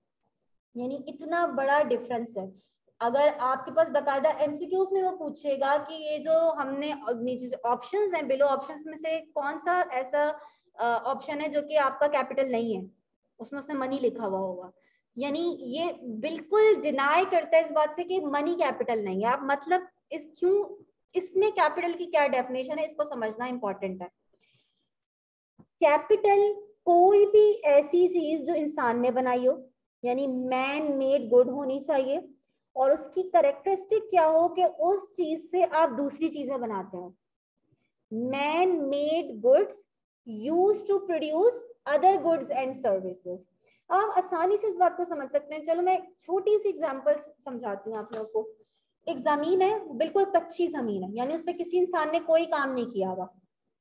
यानी इतना बड़ा डिफरेंस है। अगर आपके पास बकायदा MCQs में वो पूछेगा कि ये जो हमने नीचे जो ऑप्शंस हैं, बिलो ऑप्शंस में से कौन सा ऐसा ऑप्शन है जो कि आपका कैपिटल नहीं है, उसमें उसने मनी लिखा हुआ होगा। यानी ये बिल्कुल डिनाई करता है इस बात से कि मनी कैपिटल नहीं है। आप मतलब इस क्यों, इसमें कैपिटल की क्या डेफिनेशन है इसको समझना इंपॉर्टेंट है। कैपिटल कोई भी ऐसी चीज जो इंसान ने बनाई हो, यानी मैन मेड गुड होनी चाहिए, और उसकी करेक्टरिस्टिक क्या हो कि उस चीज से आप दूसरी चीजें बनाते हो। Man made goods use to produce other goods and services. आप आसानी से इस बात को समझ सकते हैं। चलो मैं छोटी सी एग्जांपल समझाती हूँ आप लोगों को। एक जमीन है, बिल्कुल कच्ची जमीन है, यानी उस पर किसी इंसान ने कोई काम नहीं किया हुआ,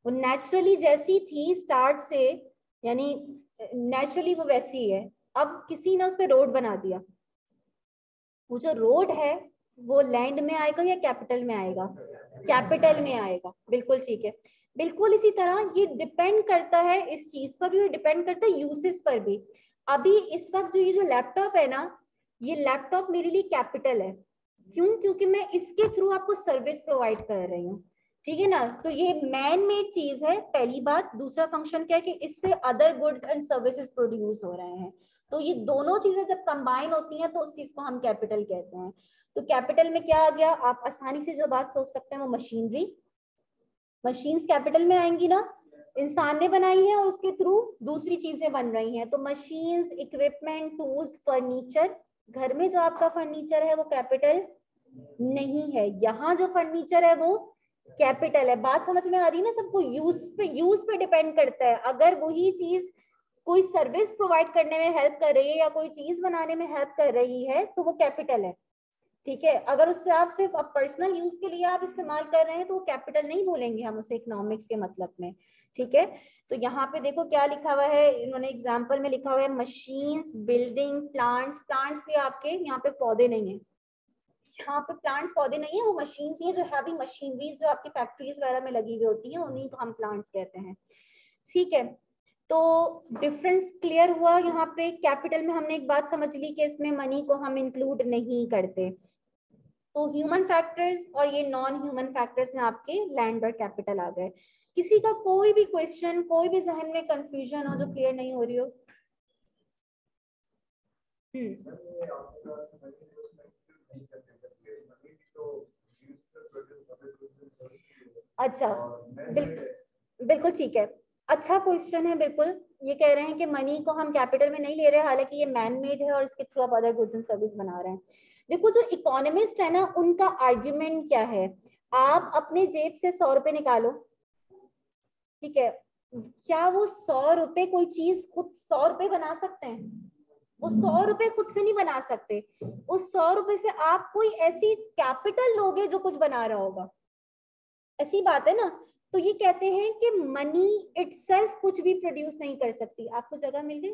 वो नेचुरली जैसी थी स्टार्ट से, यानी नेचुरली वो वैसी है। अब किसी ने उस पर रोड बना दिया, वो जो रोड है वो लैंड में आएगा या कैपिटल में आएगा? कैपिटल में आएगा, बिल्कुल ठीक है। बिल्कुल इसी तरह ये डिपेंड करता है इस चीज पर भी, और डिपेंड करता है यूसेस पर भी। अभी इस वक्त जो ये जो लैपटॉप है ना, ये लैपटॉप मेरे लिए कैपिटल है, क्यों? क्योंकि मैं इसके थ्रू आपको सर्विस प्रोवाइड कर रही हूँ, ठीक है ना। तो ये मैन मेड चीज है, पहली बात। दूसरा फंक्शन क्या है कि इससे other goods and services produce हो रहे हैं। तो ये दोनों चीजें जब कंबाइन होती हैं तो उस चीज को हम कैपिटल कहते हैं। तो कैपिटल में क्या आ गया? आप आसानी से जो बात सोच सकते हैं वो मशीनरी, मशीन्स कैपिटल में आएंगी ना, इंसान ने बनाई है और उसके थ्रू दूसरी चीजें बन रही हैं। तो मशीन्स, इक्विपमेंट, टूल्स, फर्नीचर, घर में जो आपका फर्नीचर है वो कैपिटल नहीं है, यहाँ जो फर्नीचर है वो कैपिटल है। बात समझ में आ रही है ना सबको? यूज पे डिपेंड करता है। अगर वही चीज कोई सर्विस प्रोवाइड करने में हेल्प कर रही है या कोई चीज बनाने में हेल्प कर रही है तो वो कैपिटल है। ठीक है, अगर उससे आप सिर्फ पर्सनल यूज के लिए आप इस्तेमाल कर रहे हैं तो वो कैपिटल नहीं बोलेंगे हम उसे इकोनॉमिक्स के मतलब में। ठीक है, तो यहाँ पे देखो क्या लिखा हुआ है, इन्होंने एग्जाम्पल में लिखा हुआ है मशीन्स, बिल्डिंग, प्लांट्स। प्लांट्स भी आपके यहाँ पे पौधे नहीं है, यहाँ पे प्लांट्स पौधे नहीं है, वो मशीन्स ही है जो हैवी मशीनरीज जो आपकी फैक्ट्रीज वगैरह में लगी हुई होती है, उन्हीं को हम प्लांट्स कहते हैं। ठीक है, तो डिफरेंस क्लियर हुआ। यहाँ पे कैपिटल में हमने एक बात समझ ली कि इसमें मनी को हम इंक्लूड नहीं करते। तो ह्यूमन फैक्टर्स और ये नॉन ह्यूमन फैक्टर्स में आपके लैंड और कैपिटल आ गए। किसी का कोई भी क्वेश्चन, कोई भी जहन में कंफ्यूजन हो जो क्लियर नहीं हो रही हो? अच्छा, बिल्कुल ठीक है, अच्छा क्वेश्चन है। बिल्कुल ये कह रहे हैं कि मनी को हम कैपिटल में नहीं ले रहे, हालांकि ये मैन मेड है और इसके थ्रू आप अदर गुड्स एंड सर्विस बना रहे हैं। देखो जो इकोनॉमिस्ट है ना, उनका आर्ग्यूमेंट क्या है, आप अपने जेब से 100 रुपए निकालो, ठीक है, क्या वो 100 रुपए कोई चीज खुद 100 रुपए बना सकते हैं? वो 100 रुपए खुद से नहीं बना सकते। उस 100 रुपए से आप कोई ऐसी कैपिटल लोगे जो कुछ बना रहा होगा, ऐसी बात है ना। तो ये कहते हैं कि मनी इटसेल्फ कुछ भी प्रोड्यूस नहीं कर सकती। आपको जगह मिल गई?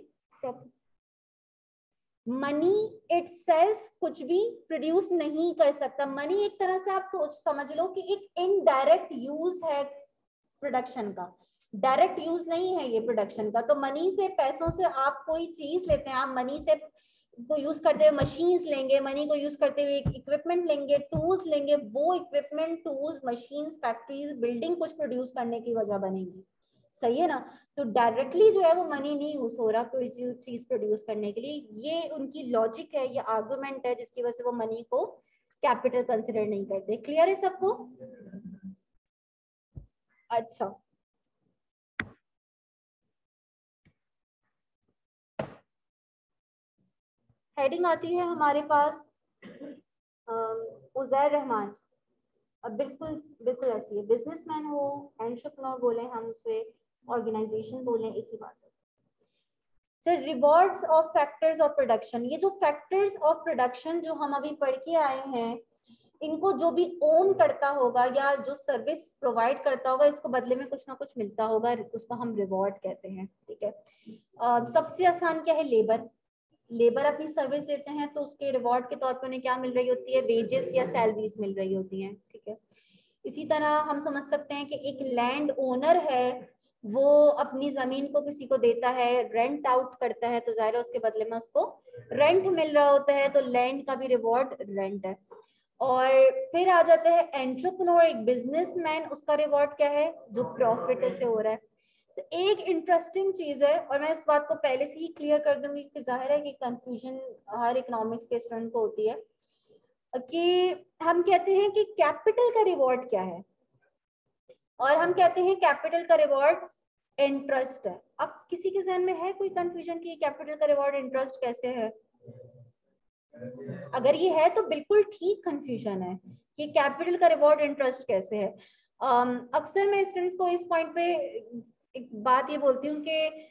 मनी इटसेल्फ कुछ भी प्रोड्यूस नहीं कर सकता। मनी एक तरह से आप सोच समझ लो कि एक इनडायरेक्ट यूज है प्रोडक्शन का, डायरेक्ट यूज नहीं है ये प्रोडक्शन का। तो मनी से, पैसों से आप कोई चीज लेते हैं, आप मनी से को यूज करते हुए मशीन्स लेंगे, मनी को यूज करते हुए इक्विपमेंट लेंगे, टूल्स लेंगे, वो equipment, tools, machines, factories, building कुछ प्रोड्यूस करने की वजह बनेगी। सही है ना? तो डायरेक्टली जो है वो मनी नहीं यूज हो रहा कोई चीज प्रोड्यूस करने के लिए। ये उनकी लॉजिक है, ये आर्गुमेंट है जिसकी वजह से वो मनी को कैपिटल कंसिडर नहीं करते। क्लियर है सबको? अच्छा, हेडिंग आती है हमारे पास उजैर रहमान। अब बिल्कुल बिल्कुल ऐसी है, बिजनेसमैन हो, एंटरप्रेन्योर बोले हम उसे, ऑर्गेनाइजेशन बोले, एक ही बात है। Sir rewards of factors of production, ये जो फैक्टर्स ऑफ प्रोडक्शन जो हम अभी पढ़ के आए हैं, इनको जो भी ओन करता होगा या जो सर्विस प्रोवाइड करता होगा, इसको बदले में कुछ ना कुछ मिलता होगा, उसको हम रिवॉर्ड कहते हैं। ठीक है, सबसे आसान क्या है, लेबर। लेबर अपनी सर्विस देते हैं तो उसके रिवॉर्ड के तौर पर उन्हें क्या मिल रही होती है, वेजेस या सैलरीज मिल रही होती हैं। ठीक है, इसी तरह हम समझ सकते हैं कि एक लैंड ओनर है, वो अपनी जमीन को किसी को देता है, रेंट आउट करता है, तो जाहिर है उसके बदले में उसको रेंट मिल रहा होता है, तो लैंड का भी रिवॉर्ड रेंट है। और फिर आ जाता है एंटरप्रेन्योर, एक बिजनेसमैन, उसका रिवॉर्ड क्या है, जो प्रॉफिट उसे हो रहा है। तो एक इंटरेस्टिंग चीज है, और मैं इस बात को पहले से ही क्लियर कर दूंगी कि जाहिर है कि कंफ्यूजन हर इकोनॉमिक्स के स्टूडेंट को होती है, कि हम कहते हैं कि कैपिटल का रिवॉर्ड क्या है, और हम कहते हैं कैपिटल का रिवॉर्ड इंटरेस्ट है। अब किसी के जहन में है कोई कंफ्यूजन कि कैपिटल का रिवॉर्ड इंटरेस्ट कैसे है? अगर ये है तो बिल्कुल ठीक कंफ्यूजन है कि कैपिटल का रिवॉर्ड इंटरेस्ट कैसे है। अक्सर मैं स्टूडेंट्स को इस पॉइंट पे एक बात ये बोलती हूँ कि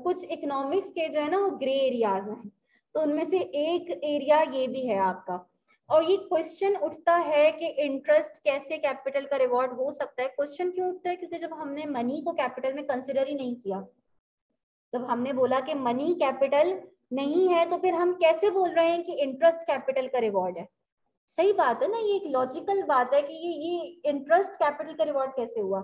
कुछ इकोनॉमिक्स के जो है ना वो ग्रे एरियाज हैं, तो उनमें से एक एरिया ये भी है आपका। और ये क्वेश्चन उठता है कि इंटरेस्ट कैसे कैपिटल का रिवॉर्ड हो सकता है। क्वेश्चन क्यों उठता है? क्योंकि जब हमने मनी को कैपिटल में कंसिडर ही नहीं किया, जब हमने बोला कि मनी कैपिटल नहीं है, तो फिर हम कैसे बोल रहे हैं कि इंटरेस्ट कैपिटल का रिवॉर्ड है? सही बात है ना, ये एक लॉजिकल बात है कि ये इंटरेस्ट कैपिटल का रिवॉर्ड कैसे हुआ।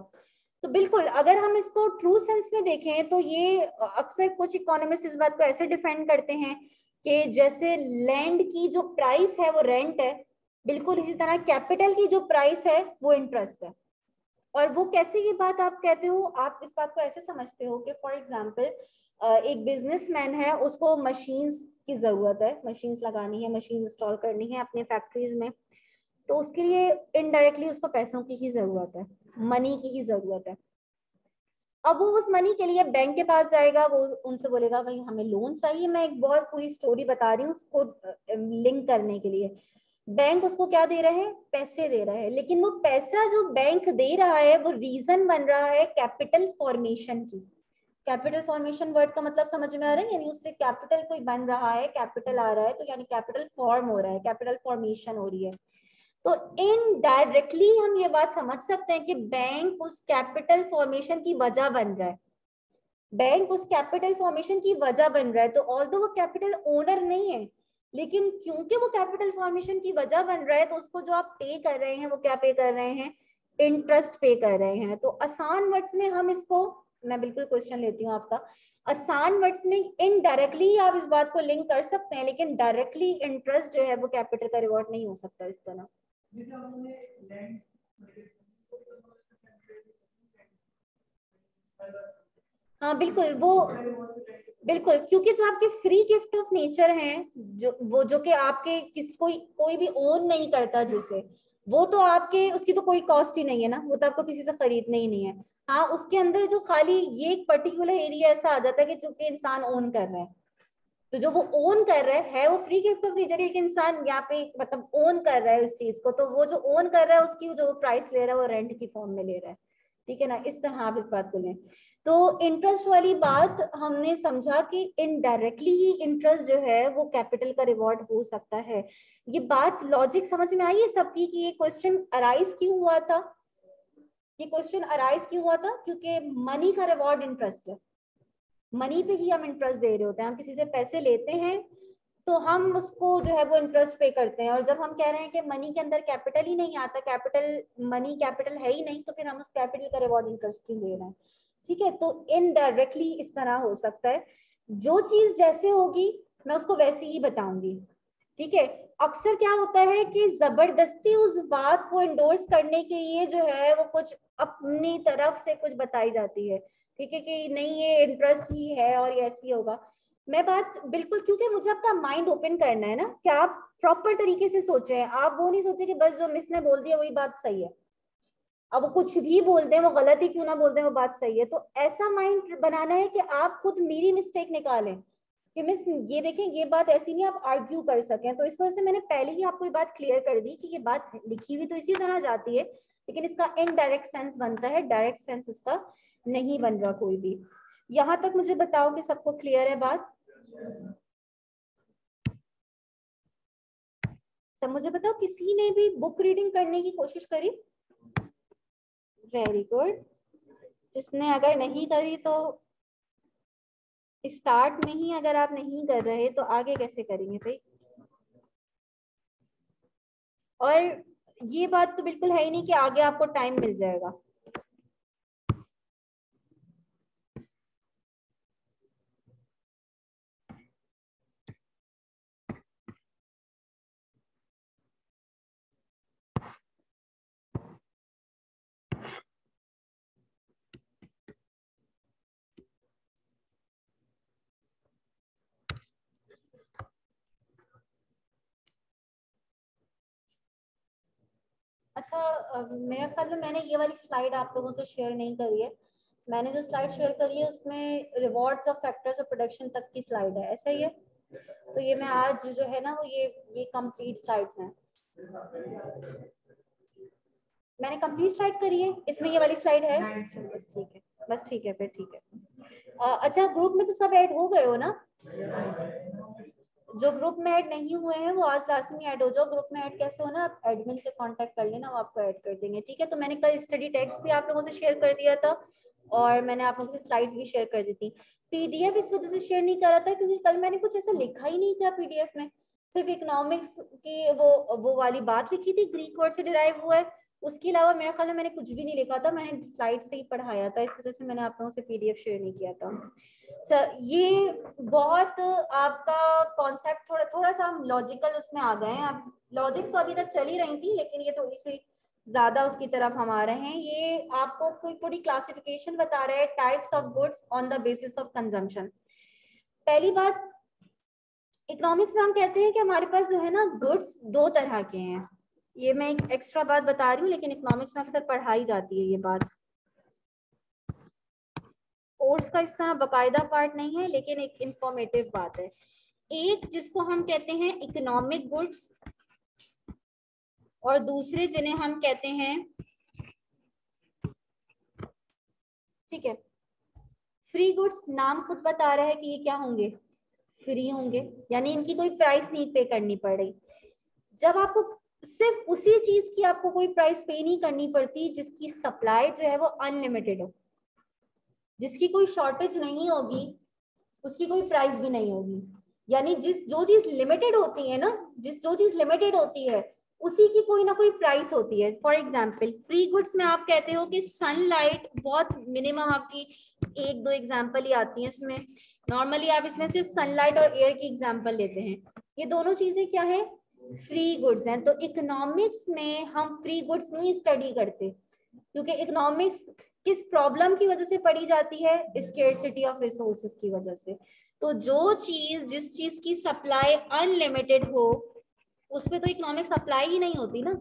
तो बिल्कुल अगर हम इसको ट्रू सेंस में देखें तो ये अक्सर कुछ इकोनॉमिस्ट इस बात को ऐसे डिफाइन करते हैं कि जैसे लैंड की जो प्राइस है वो रेंट है, बिल्कुल इसी तरह कैपिटल की जो प्राइस है वो इंटरेस्ट है। और वो कैसे ये बात आप कहते हो, आप इस बात को ऐसे समझते हो कि फॉर एग्जांपल एक बिजनेसमैन है, उसको मशीन्स की जरूरत है, मशीन्स लगानी है, मशीन इंस्टॉल करनी है अपने फैक्ट्रीज में, तो उसके लिए इनडायरेक्टली उसको पैसों की ही जरूरत है, मनी की ही जरूरत है। अब वो उस मनी के लिए बैंक के पास जाएगा, वो उनसे बोलेगा भाई हमें लोन चाहिए। मैं एक बहुत पूरी स्टोरी बता रही हूँ उसको लिंक करने के लिए। बैंक उसको क्या दे रहे हैं, पैसे दे रहे हैं, लेकिन वो पैसा जो बैंक दे रहा है वो रीजन बन रहा है कैपिटल फॉर्मेशन की। कैपिटल फॉर्मेशन वर्ड का मतलब समझ में आ रहा है, यानी उससे कैपिटल कोई बन रहा है, कैपिटल आ रहा है, तो यानी कैपिटल फॉर्म हो रहा है, कैपिटल फॉर्मेशन हो रही है। तो इनडायरेक्टली हम ये बात समझ सकते हैं कि बैंक उस कैपिटल फॉर्मेशन की वजह बन रहा है, बैंक उस कैपिटल फॉर्मेशन की वजह बन रहा है। तो ऑल्दो वो कैपिटल ओनर नहीं है, लेकिन क्योंकि वो कैपिटल फॉर्मेशन की वजह बन रहा है, तो उसको जो आप पे कर रहे हैं वो क्या पे कर रहे हैं, इंटरेस्ट पे कर रहे हैं। तो आसान वर्ड्स में हम इसको, मैं बिल्कुल क्वेश्चन लेती हूँ आपका, आसान वर्ड्स में इनडायरेक्टली आप इस बात को लिंक कर सकते हैं, लेकिन डायरेक्टली इंटरेस्ट जो है वो कैपिटल का रिवॉर्ड नहीं हो सकता इस तरह। हाँ बिल्कुल, वो बिल्कुल, क्योंकि जो आपके फ्री गिफ्ट ऑफ नेचर हैं, जो कि आपके कोई भी ओन नहीं करता जिसे, वो तो आपके, उसकी तो कोई कॉस्ट ही नहीं है ना, वो तो आपको किसी से खरीदना ही नहीं है। हाँ, उसके अंदर जो खाली ये एक पर्टिकुलर एरिया ऐसा आ जाता है कि चूंकि इंसान ओन कर रहा है, तो जो वो ओन कर रहा है वो फ्री गिफ्ट ऑफ नेचर, एक इंसान यहाँ पे मतलब ओन कर रहा है इस चीज को, तो वो जो ओन कर रहा है उसकी जो प्राइस ले रहा है वो रेंट की फॉर्म में ले रहा है, ठीक है ना। इस तरह आप इस बात को लें। तो इंटरेस्ट वाली बात हमने समझा कि इनडायरेक्टली ही इंटरेस्ट जो है वो कैपिटल का रिवॉर्ड हो सकता है। ये बात लॉजिक समझ में आई है सबकी कि ये क्वेश्चन अराइज क्यों हुआ था, ये क्वेश्चन अराइज क्यों हुआ था, क्योंकि मनी का रिवॉर्ड इंटरेस्ट है, मनी पे ही हम इंटरेस्ट दे रहे होते हैं, हम किसी से पैसे लेते हैं तो हम उसको जो है वो इंटरेस्ट पे करते हैं, और जब हम कह रहे हैं कि मनी के अंदर कैपिटल ही नहीं आता, कैपिटल मनी कैपिटल है ही नहीं, तो फिर हम उस कैपिटल का रिवॉर्ड इंटरेस्ट क्यों दे रहे हैं, ठीक है। तो इनडायरेक्टली इस तरह हो सकता है, जो चीज जैसे होगी मैं उसको वैसे ही बताऊंगी, ठीक है। अक्सर क्या होता है कि जबरदस्ती उस बात को इंडोर्स करने के लिए जो है वो कुछ अपनी तरफ से कुछ बताई जाती है, ठीक है, कि नहीं ये इंटरेस्ट ही है और ये ऐसी होगा। मैं बात बिल्कुल, क्योंकि मुझे आपका माइंड ओपन करना है ना, कि आप प्रॉपर तरीके से सोचे, आप वो नहीं सोचे कि बस जो मिस ने बोल दिया वही बात सही है, अब वो कुछ भी बोल दें, वो गलत ही क्यों ना बोल दें, वो बात सही है। तो ऐसा माइंड बनाना है कि आप खुद मेरी मिस्टेक निकालें कि मिस ये देखें ये बात ऐसी नहीं, आप आर्ग्यू कर सकें। तो इस वजह से मैंने पहले ही आपको ये बात क्लियर कर दी कि ये बात लिखी हुई तो इसी तरह जाती है, लेकिन इसका इनडायरेक्ट सेंस बनता है, डायरेक्ट सेंस इसका नहीं बन रहा कोई भी। यहां तक मुझे बताओ कि सबको क्लियर है बात। सब मुझे बताओ, किसी ने भी बुक रीडिंग करने की कोशिश करी? Very good. जिसने अगर नहीं करी तो स्टार्ट में ही अगर आप नहीं कर रहे तो आगे कैसे करेंगे भाई। और ये बात तो बिल्कुल है ही नहीं कि आगे आपको टाइम मिल जाएगा। अच्छा, मेरे ख्याल में मैंने ये वाली स्लाइड आप लोगों से शेयर नहीं करी है। मैंने जो स्लाइड शेयर करी है उसमें rewards of factors of production तक की स्लाइड है, ऐसा ही है। तो ये मैं आज जो है ना वो ये कंप्लीट स्लाइड्स हैं, मैंने कंप्लीट स्लाइड करी है, इसमें ये वाली स्लाइड है। बस ठीक है, बस ठीक है, फिर ठीक है। अच्छा, ग्रुप में तो सब ऐड हो गए हो ना? जो ग्रुप में ऐड नहीं हुए हैं वो आज लाजमी ऐड हो जाओ। ग्रुप में ऐड कैसे होना, आप एडमिन से कांटेक्ट कर लेना, वो आपको ऐड कर देंगे, ठीक है। तो मैंने कल स्टडी टेक्स्ट भी आप लोगों से शेयर कर दिया था और मैंने आप लोगों से स्लाइड्स भी शेयर कर दी थी। पीडीएफ इस वजह से शेयर नहीं कर रहा था क्योंकि कल मैंने कुछ ऐसा लिखा ही नहीं था पीडीएफ में, सिर्फ इकोनॉमिक्स की वो वाली बात लिखी थी, ग्रीक वर्ड से डिराइव हुआ है, उसके अलावा मेरे ख्याल में मैंने कुछ भी नहीं लिखा था, मैंने स्लाइड से ही पढ़ाया था, इस वजह से मैंने आप लोगों से पीडीएफ शेयर नहीं किया था। ये बहुत आपका कॉन्सेप्ट थोड़ा सा हम लॉजिकल उसमें आ गए हैं। अब लॉजिक तो अभी तक चल ही रही थी, लेकिन ये थोड़ी सी ज्यादा उसकी तरफ हम आ रहे हैं। ये आपको कोई पूरी क्लासिफिकेशन बता रहा है, types of goods on the basis of consumption. पहली बात, इकोनॉमिक्स में हम कहते हैं कि हमारे पास जो है ना गुड्स दो तरह के हैं। ये मैं एक एक्स्ट्रा बात बता रही हूँ, लेकिन इकोनॉमिक्स में अक्सर पढ़ाई जाती है ये बात, कोर्स का इस तरह बकायदा पार्ट नहीं है, लेकिन एक इंफॉर्मेटिव बात है। एक जिसको हम कहते हैं इकोनॉमिक गुड्स और दूसरे जिन्हें हम कहते हैं, ठीक है, फ्री गुड्स नाम खुद बता रहा है कि ये क्या होंगे, फ्री होंगे, यानी इनकी कोई प्राइस नहीं पे करनी पड़ रही। जब आपको सिर्फ उसी चीज की आपको कोई प्राइस पे नहीं करनी पड़ती जिसकी सप्लाई जो है वो अनलिमिटेड हो, जिसकी कोई शॉर्टेज नहीं होगी, उसकी कोई प्राइस भी नहीं होगी। यानी जो चीज लिमिटेड होती है ना, जो चीज लिमिटेड होती है उसी की कोई ना कोई प्राइस होती है। फॉर एग्जाम्पल फ्री गुड्स में आप कहते हो कि सनलाइट, बहुत मिनिमम आपकी एक दो एग्जाम्पल ही आती है इसमें, नॉर्मली आप इसमें सिर्फ सनलाइट और एयर की एग्जाम्पल लेते हैं। ये दोनों चीजें क्या है, फ्री गुड्स हैं। तो इकोनॉमिक्स में हम फ्री गुड्स नहीं स्टडी करते, क्योंकि इकोनॉमिक्स किस प्रॉब्लम की वजह से पढ़ी जाती है, स्केर्सिटी ऑफ रिसोर्सेज की वजह से। तो जो चीज, जिस चीज की सप्लाई अनलिमिटेड हो उसमें तो इकोनॉमिक सप्लाई ही नहीं होती ना,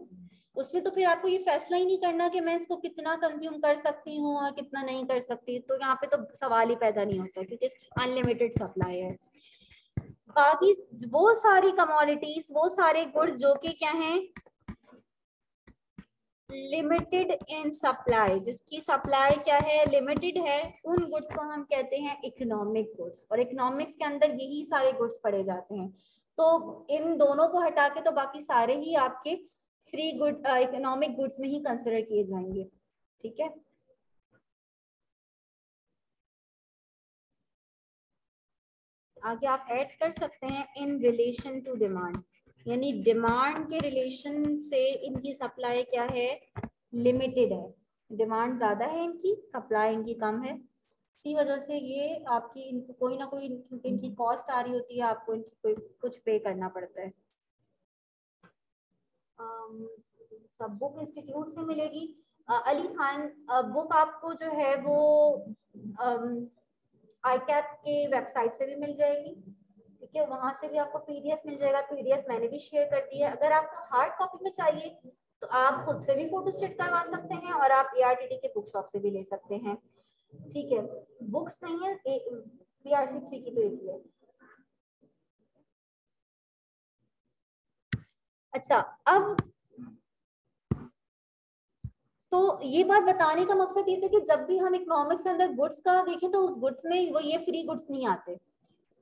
उसमें तो फिर आपको ये फैसला ही नहीं करना कि मैं इसको कितना कंज्यूम कर सकती हूँ और कितना नहीं कर सकती, तो यहाँ पे तो सवाल ही पैदा नहीं होता क्योंकि इसकी अनलिमिटेड सप्लाई है। बाकी वो सारी कमोडिटीज, वो सारे गुड्स जो कि क्या हैं, लिमिटेड इन सप्लाई, जिसकी सप्लाई क्या है, लिमिटेड है, उन गुड्स को हम कहते हैं इकोनॉमिक गुड्स। और इकोनॉमिक्स के अंदर यही सारे गुड्स पढ़े जाते हैं। तो इन दोनों को हटा के तो बाकी सारे ही आपके फ्री गुड इकोनॉमिक गुड्स में ही कंसिडर किए जाएंगे। ठीक है, आगे आप ऐड कर सकते हैं इन रिलेशन टू डिमांड, यानी डिमांड के रिलेशन से इनकी सप्लाई क्या है, लिमिटेड है। डिमांड ज्यादा है इनकी, सप्लाई इनकी कम है, इसी वजह से ये आपकी इनको कोई ना कोई इनकी कॉस्ट आ रही होती है, आपको इनकी कोई कुछ पे करना पड़ता है। सब बुक इंस्टीट्यूट से मिलेगी। अली खान बुक आपको जो है वो आईकैप के वेबसाइट से भी मिल जाएगी। ठीक है, वहां से भी आपको पीडीएफ मिल जाएगा, पीडीएफ मैंने भी शेयर कर दी है। अगर आपको हार्ड कॉपी में चाहिए तो आप खुद से भी फोटो स्टेट करवा सकते हैं और आप एआरटीडी के बुक शॉप से भी ले सकते हैं। ठीक है, बुक्स नहीं है, बीआरसी 3 की तो एक ही है। अच्छा, अब तो ये बात बताने का मकसद ये था कि जब भी हम इकोनॉमिक्स के अंदर गुड्स का देखें तो उस गुड्स में वो ये फ्री गुड्स नहीं आते,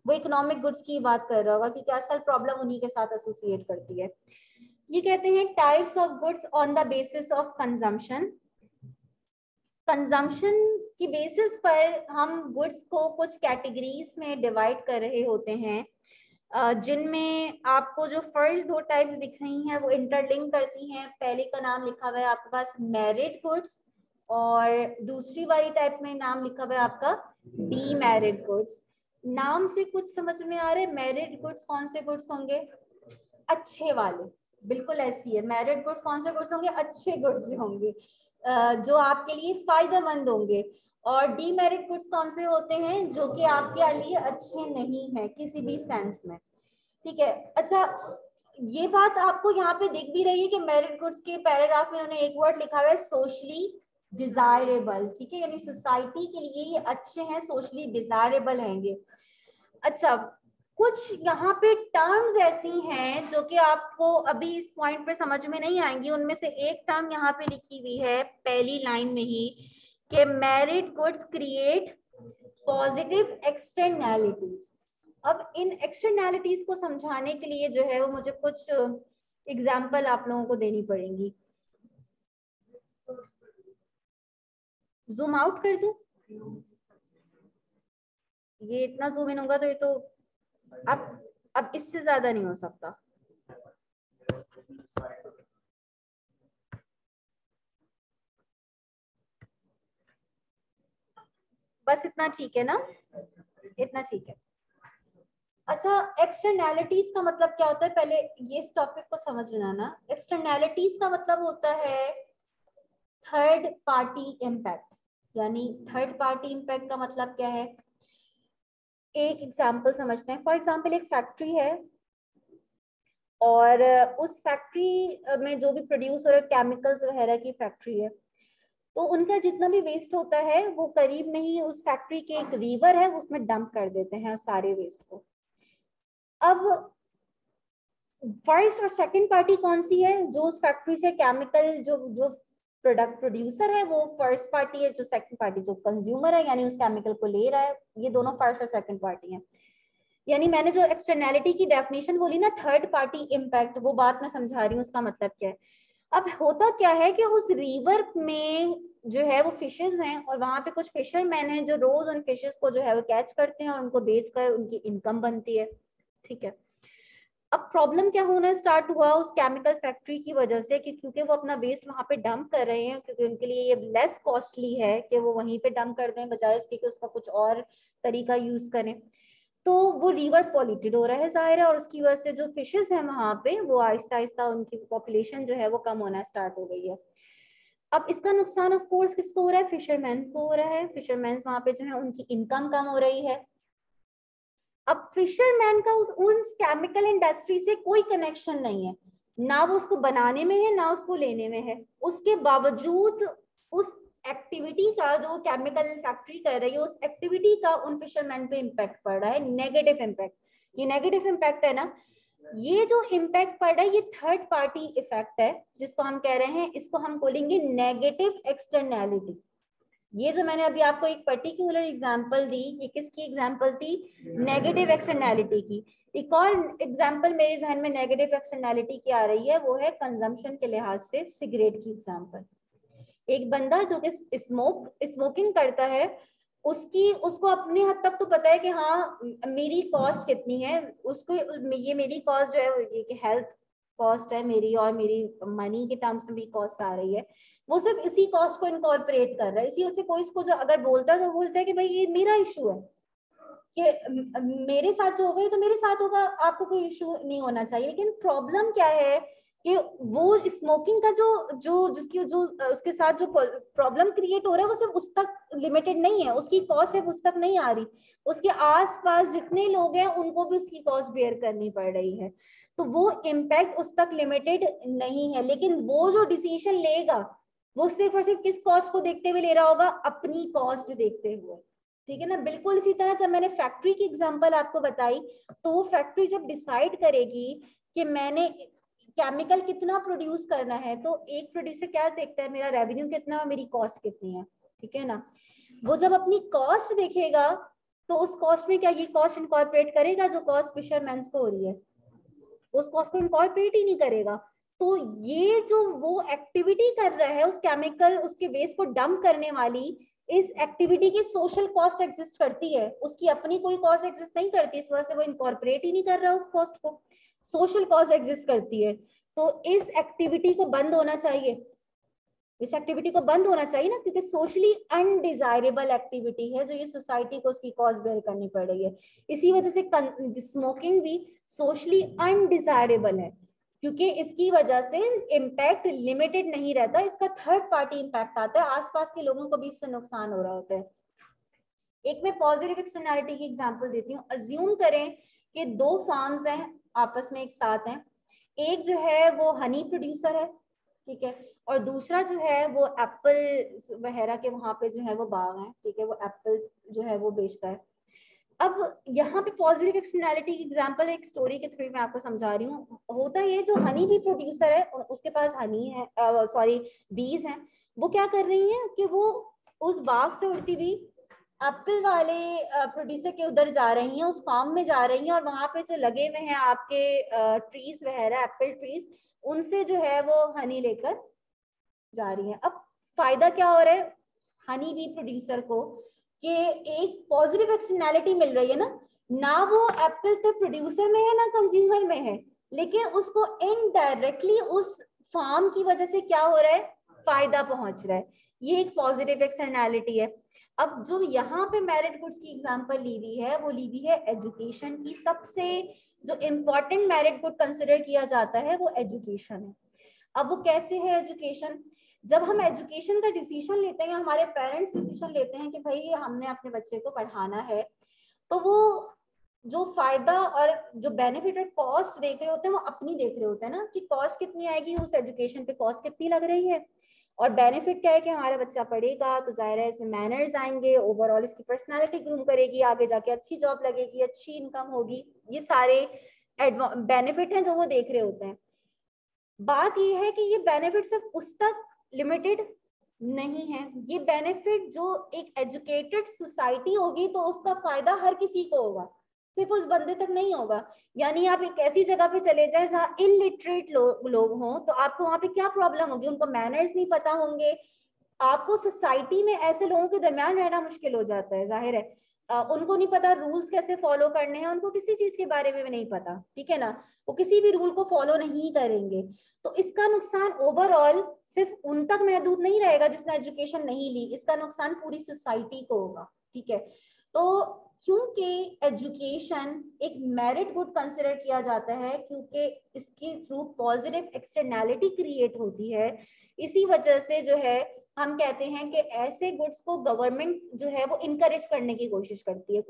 वो इकोनॉमिक गुड्स की बात कर रहा होगा क्योंकि असल प्रॉब्लम उन्हीं के साथ एसोसिएट करती है। ये कहते हैं types of goods on the basis of consumption. Consumption की बेसिस पर हम गुड्स को कुछ कैटेगरीज में डिवाइड कर रहे होते हैं, जिनमें आपको जो फर्स्ट दो टाइप्स दिख रही हैं वो इंटरलिंक करती हैं। पहले का नाम लिखा हुआ है आपके पास मैरिड गुड्स और दूसरी वाली टाइप में नाम लिखा हुआ है आपका डीमैरिड गुड्स। नाम से कुछ समझ में आ रहे हैं? मैरिड गुड्स कौन से गुड्स होंगे? अच्छे वाले, बिल्कुल ऐसी है। मैरिड गुड्स कौन से गुड्स होंगे? अच्छे गुड्स होंगे, जो आपके लिए फायदेमंद होंगे। और डीमेरिट गुड्स कौन से होते हैं? जो कि आपके लिए अच्छे नहीं है किसी भी सेंस में। ठीक है, अच्छा ये बात आपको यहाँ पे दिख भी रही है कि मेरिट गुड्स के पैराग्राफ में उन्होंने एक वर्ड लिखा हुआ है सोशली डिजायरेबल। ठीक है, यानी सोसाइटी के लिए ये अच्छे हैं, सोशली डिजायरेबल हैंगे। अच्छा, कुछ यहाँ पे टर्म्स ऐसी हैं जो कि आपको अभी इस पॉइंट पे समझ में नहीं आएंगी। उनमें से एक टर्म यहाँ पे लिखी हुई है पहली लाइन में ही कि merit goods create positive externalities. अब इन एक्सटर्नैलिटीज को समझाने के लिए जो है वो मुझे कुछ एग्जाम्पल आप लोगों को देनी पड़ेंगी। जूम आउट कर दूं? ये इतना जूम इन होगा तो ये तो अब इससे ज्यादा नहीं हो सकता। बस इतना ठीक है ना? इतना ठीक है। अच्छा, एक्सटर्नैलिटीज का मतलब क्या होता है? पहले ये इस टॉपिक को समझना ना। एक्सटर्नैलिटीज का मतलब होता है थर्ड पार्टी इम्पैक्ट। यानी थर्ड पार्टी इम्पैक्ट का मतलब क्या है? एक एग्जांपल समझते हैं। फॉर एग्जांपल एक फैक्ट्री है और उस फैक्ट्री में जो भी प्रोड्यूस हो रहे केमिकल्स वगैरह की फैक्ट्री है, तो उनका जितना भी वेस्ट होता है वो करीब में ही उस फैक्ट्री के एक रिवर है उसमें डंप कर देते हैं सारे वेस्ट को। अब फर्स्ट और सेकंड पार्टी कौन सी है? जो उस फैक्ट्री से केमिकल जो प्रोडक्ट प्रोड्यूसर है वो फर्स्ट पार्टी है, जो सेकंड पार्टी जो कंज्यूमर है यानी उस केमिकल को ले रहा है, ये दोनों फर्स्ट और सेकंड पार्टी है। यानी मैंने जो एक्सटर्नैलिटी की डेफिनेशन बोली ना, थर्ड पार्टी इम्पैक्ट, वो बात मैं समझा रही हूँ, उसका मतलब क्या है। अब होता क्या है कि उस रिवर में जो है वो फिशेस हैं और वहां पे कुछ फिशरमैन हैं जो रोज उन फिशेस को जो है वो कैच करते हैं और उनको बेचकर उनकी इनकम बनती है, ठीक है। अब प्रॉब्लम क्या होना स्टार्ट हुआ उस केमिकल फैक्ट्री की वजह से कि क्योंकि वो अपना वेस्ट वहां पे डंप कर रहे हैं, क्योंकि उनके लिए ये लेस कॉस्टली है कि वो वहीं पे डंप कर दें बजाय इसके कि उसका कुछ और तरीका यूज करें, तो वो रिवर पॉल्यूटेड हो रहा है जाहिर है, और उसकी वजह से जो फिशेस हैं वहां पे वो आहिस्ता आहिस्ता उनकी पॉपुलेशन जो है वो कम होना स्टार्ट हो गई है। अब इसका नुकसान ऑफ कोर्स किसको हो रहा है? फिशरमैन को हो रहा है। फिशरमैन वहां पे जो है उनकी इनकम कम हो रही है। अब फिशरमैन का उस केमिकल इंडस्ट्री से कोई कनेक्शन नहीं है, ना वो उसको बनाने में है ना उसको लेने में है, उसके बावजूद उस एक्टिविटी का जो केमिकल फैक्ट्री कर रही है उस एक्टिविटी का उन फिशरमैन पे इम्पैक्ट पड़ रहा है, नेगेटिव इम्पैक्ट। ये नेगेटिव इम्पैक्ट है ना, ये जो इम्पैक्ट पड़ रहा है ये थर्ड पार्टी इफेक्ट है, जिसको हम कह रहे हैं, इसको हम बोलेंगे नेगेटिव एक्सटर्नैलिटी। ये जो मैंने अभी आपको एक पर्टिकुलर एग्जांपल दी, ये किसकी एग्जांपल थी? नेगेटिव एक्सटर्नैलिटी की। एक और एग्जांपल मेरे जहन में नेगेटिव एक्सटर्नैलिटी की आ रही है, वो है कंजम्पशन के लिहाज से सिगरेट की एग्जांपल। एक बंदा जो कि स्मोकिंग करता है, उसको अपनी हद तक तो पता है कि हाँ मेरी कॉस्ट कितनी है, उसको ये मेरी कॉस्ट जो है ये हेल्थ कॉस्ट है मेरी, और मेरी मनी के टर्म्स में भी कॉस्ट आ रही है, वो सिर्फ इसी कॉस्ट को इनकॉर्पोरेट कर रहा है। इसी वजह से कोई इसको जो अगर बोलता है तो बोलता है कि भाई ये मेरा इशू है, कि मेरे साथ जो होगा तो मेरे साथ होगा, आपको कोई इशू नहीं होना चाहिए। लेकिन प्रॉब्लम क्या है कि वो स्मोकिंग का जो जो जिसकी जो उसके साथ जो प्रॉब्लम क्रिएट हो रहा है वो सिर्फ उस तक लिमिटेड नहीं है, उसकी कॉस्ट सिर्फ उस तक नहीं आ रही, उसके आसपास जितने लोग हैं उनको भी उसकी कॉस्ट बेयर करनी पड़ रही है। तो वो इम्पैक्ट उस तक लिमिटेड नहीं है, लेकिन वो जो डिसीजन लेगा वो सिर्फ और सिर्फ किस कॉस्ट को देखते हुए ले रहा होगा? अपनी कॉस्ट देखते हुए, ठीक है ना। बिल्कुल इसी तरह जब मैंने फैक्ट्री की एग्जांपल आपको बताई, तो वो फैक्ट्री जब डिसाइड करेगी कि मैंने केमिकल कितना प्रोड्यूस करना है, तो एक प्रोड्यूसर क्या देखता है? मेरा रेवेन्यू कितना और मेरी कॉस्ट कितनी है, ठीक है ना। वो जब अपनी कॉस्ट देखेगा तो उस कॉस्ट में क्या ये कॉस्ट इनकॉर्पोरेट करेगा जो कॉस्ट फिशरमैन को हो रही है? उस कॉस्ट को इनकॉर्पोरेट ही नहीं करेगा। तो ये जो वो एक्टिविटी कर रहा है, उस केमिकल उसके वेस्ट को डंप करने वाली इस एक्टिविटी की सोशल कॉस्ट एग्जिस्ट करती है, उसकी अपनी कोई कॉस्ट एग्जिस्ट नहीं करती, इस वजह से वो इनकॉर्पोरेट ही नहीं कर रहा उस कॉस्ट को, सोशल कॉस्ट एग्जिस्ट करती है। तो इस एक्टिविटी को बंद होना चाहिए, इस एक्टिविटी को बंद होना चाहिए ना, क्योंकि सोशली अनडिजायरेबल एक्टिविटी है जो ये सोसाइटी को उसकी कॉस्ट बेयर करनी पड़ रही है। इसी वजह से स्मोकिंग भी सोशली अनडिजायरेबल है, क्योंकि इसकी वजह से इम्पैक्ट लिमिटेड नहीं रहता, इसका थर्ड पार्टी इम्पैक्ट आता है, आसपास के लोगों को भी इससे नुकसान हो रहा होता है। एक मैं पॉजिटिव एक्सटर्नैलिटी की एग्जांपल देती हूँ। अज्यूम करें कि दो फार्म्स हैं, आपस में एक साथ हैं, एक जो है वो हनी प्रोड्यूसर है, ठीक है, और दूसरा जो है वो एप्पल वगैरह के वहां पे जो है वो बाग है, ठीक है, वो एप्पल जो है वो बेचता है। अब यहाँ पे पॉजिटिव एक्सटर्नैलिटी की एग्जांपल एक स्टोरी के थ्रू मैं आपको समझा रही हूँ। होता ये जो हनी बी प्रोड्यूसर है उसके पास हनी है, सॉरी बीज हैं, वो क्या कर रही हैं कि वो उस बाग से उड़ती हुई एप्पल वाले प्रोड्यूसर के उधर जा रही हैं, उस फार्म में जा रही हैं, और वहां पे जो लगे हुए हैं आपके ट्रीज वगैरह एप्पल ट्रीज, उनसे जो है वो हनी लेकर जा रही हैं। अब फायदा क्या हो रहा है हनी बी प्रोड्यूसर को कि एक पॉजिटिव एक्सटर्नैलिटी मिल रही है ना वो एप्पल के प्रोड्यूसर में है ना कंज्यूमर में है, लेकिन उसको इनडायरेक्टली उस फार्म की वजह से क्या हो रहा है? फायदा पहुंच रहा है। ये एक पॉजिटिव एक्सटर्नैलिटी है। अब जो यहाँ पे मेरिट गुड्स की एग्जांपल ली हुई है वो ली हुई है एजुकेशन की। सबसे जो इम्पोर्टेंट मेरिट गुड कंसिडर किया जाता है वो एजुकेशन है। अब वो कैसे है एजुकेशन? जब हम एजुकेशन का डिसीजन लेते हैं, हमारे पेरेंट्स डिसीजन लेते हैं कि भाई हमने अपने बच्चे को पढ़ाना है, तो वो जो फायदा और जो बेनिफिट और कॉस्ट देख रहे होते हैं वो अपनी देख रहे होते हैं ना, कि कॉस्ट कितनी आएगी उस एजुकेशन पे, कॉस्ट कितनी लग रही है, और बेनिफिट क्या है कि हमारा बच्चा पढ़ेगा तो जाहिर है इसमें मैनर्स आएंगे, ओवरऑल इसकी पर्सनालिटी ग्रूम करेगी, आगे जाके अच्छी जॉब लगेगी, अच्छी इनकम होगी, ये सारे बेनिफिट हैं जो वो देख रहे होते हैं। बात ये है कि ये बेनिफिट सिर्फ उस तक लिमिटेड नहीं है। ये बेनिफिट जो एक एजुकेटेड सोसाइटी होगी तो उसका फायदा हर किसी को होगा, सिर्फ उस बंदे तक नहीं होगा। यानी आप एक ऐसी जगह पे चले जाए जहाँ इलिटरेट लोग हों, तो आपको वहां पे क्या प्रॉब्लम होगी? उनको मैनर्स नहीं पता होंगे, आपको सोसाइटी में ऐसे लोगों के दरमियान रहना मुश्किल हो जाता है, जाहिर है। उनको नहीं पता रूल्स कैसे फॉलो करने हैं, उनको किसी चीज के बारे में नहीं पता, ठीक है ना, वो किसी भी रूल को फॉलो नहीं करेंगे। तो इसका नुकसान ओवरऑल सिर्फ उन तक महदूद नहीं रहेगा जिसने एजुकेशन नहीं ली, इसका नुकसान पूरी सोसाइटी को होगा, ठीक है। तो क्योंकि एजुकेशन एक मेरिट गुड कंसिडर किया जाता है, क्योंकि इसके थ्रू पॉजिटिव एक्सटर्नैलिटी क्रिएट होती है, इसी वजह से जो है हम कहते हैं कि ऐसे गुड्स को गवर्नमेंट जो है वो इनकरेज करने की कोशिश करती है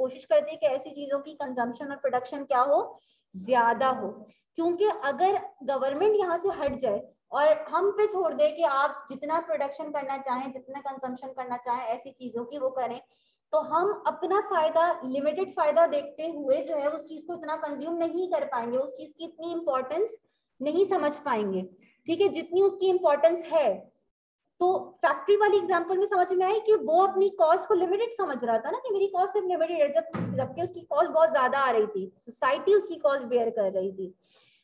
कि ऐसी चीजों की कंजम्पशन और प्रोडक्शन क्या हो, ज्यादा हो। क्योंकि अगर गवर्नमेंट यहाँ से हट जाए और हम पे छोड़ दे कि आप जितना प्रोडक्शन करना चाहें, जितना कंजम्पशन करना चाहें ऐसी चीजों की वो करें, तो हम अपना फायदा, लिमिटेड फायदा देखते हुए जो है उस चीज को इतना कंज्यूम नहीं कर पाएंगे, उस चीज की इतनी इंपॉर्टेंस नहीं समझ पाएंगे, ठीक है, जितनी उसकी इंपॉर्टेंस है। तो फैक्ट्री वाली एग्जांपल में समझ में आई कि वो अपनी कॉस्ट को लिमिटेड समझ रहा था ना, कि मेरी कॉस्ट सिर्फ लिमिटेड है, जबकि उसकी कॉस्ट बहुत ज्यादा आ रही थी, सोसाइटी उसकी कॉस्ट बेयर कर रही थी।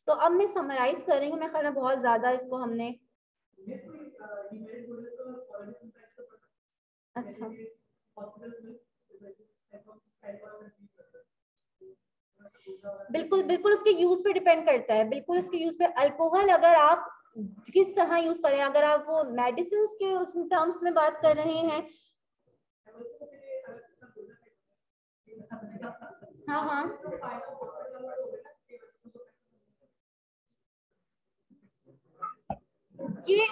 तो अब मैं समराइज कर रही हूँ, मैं ख्याल में बहुत ज्यादा इसको हमने अच्छा बिल्कुल बिल्कुल उसके यूज पे डिपेंड करता है, बिल्कुल उसके यूज पे। अल्कोहल अगर आप किस तरह यूज करें, अगर आप वो मेडिसिन के उस टर्म्स में बात कर रहे हैं, हाँ हाँ ये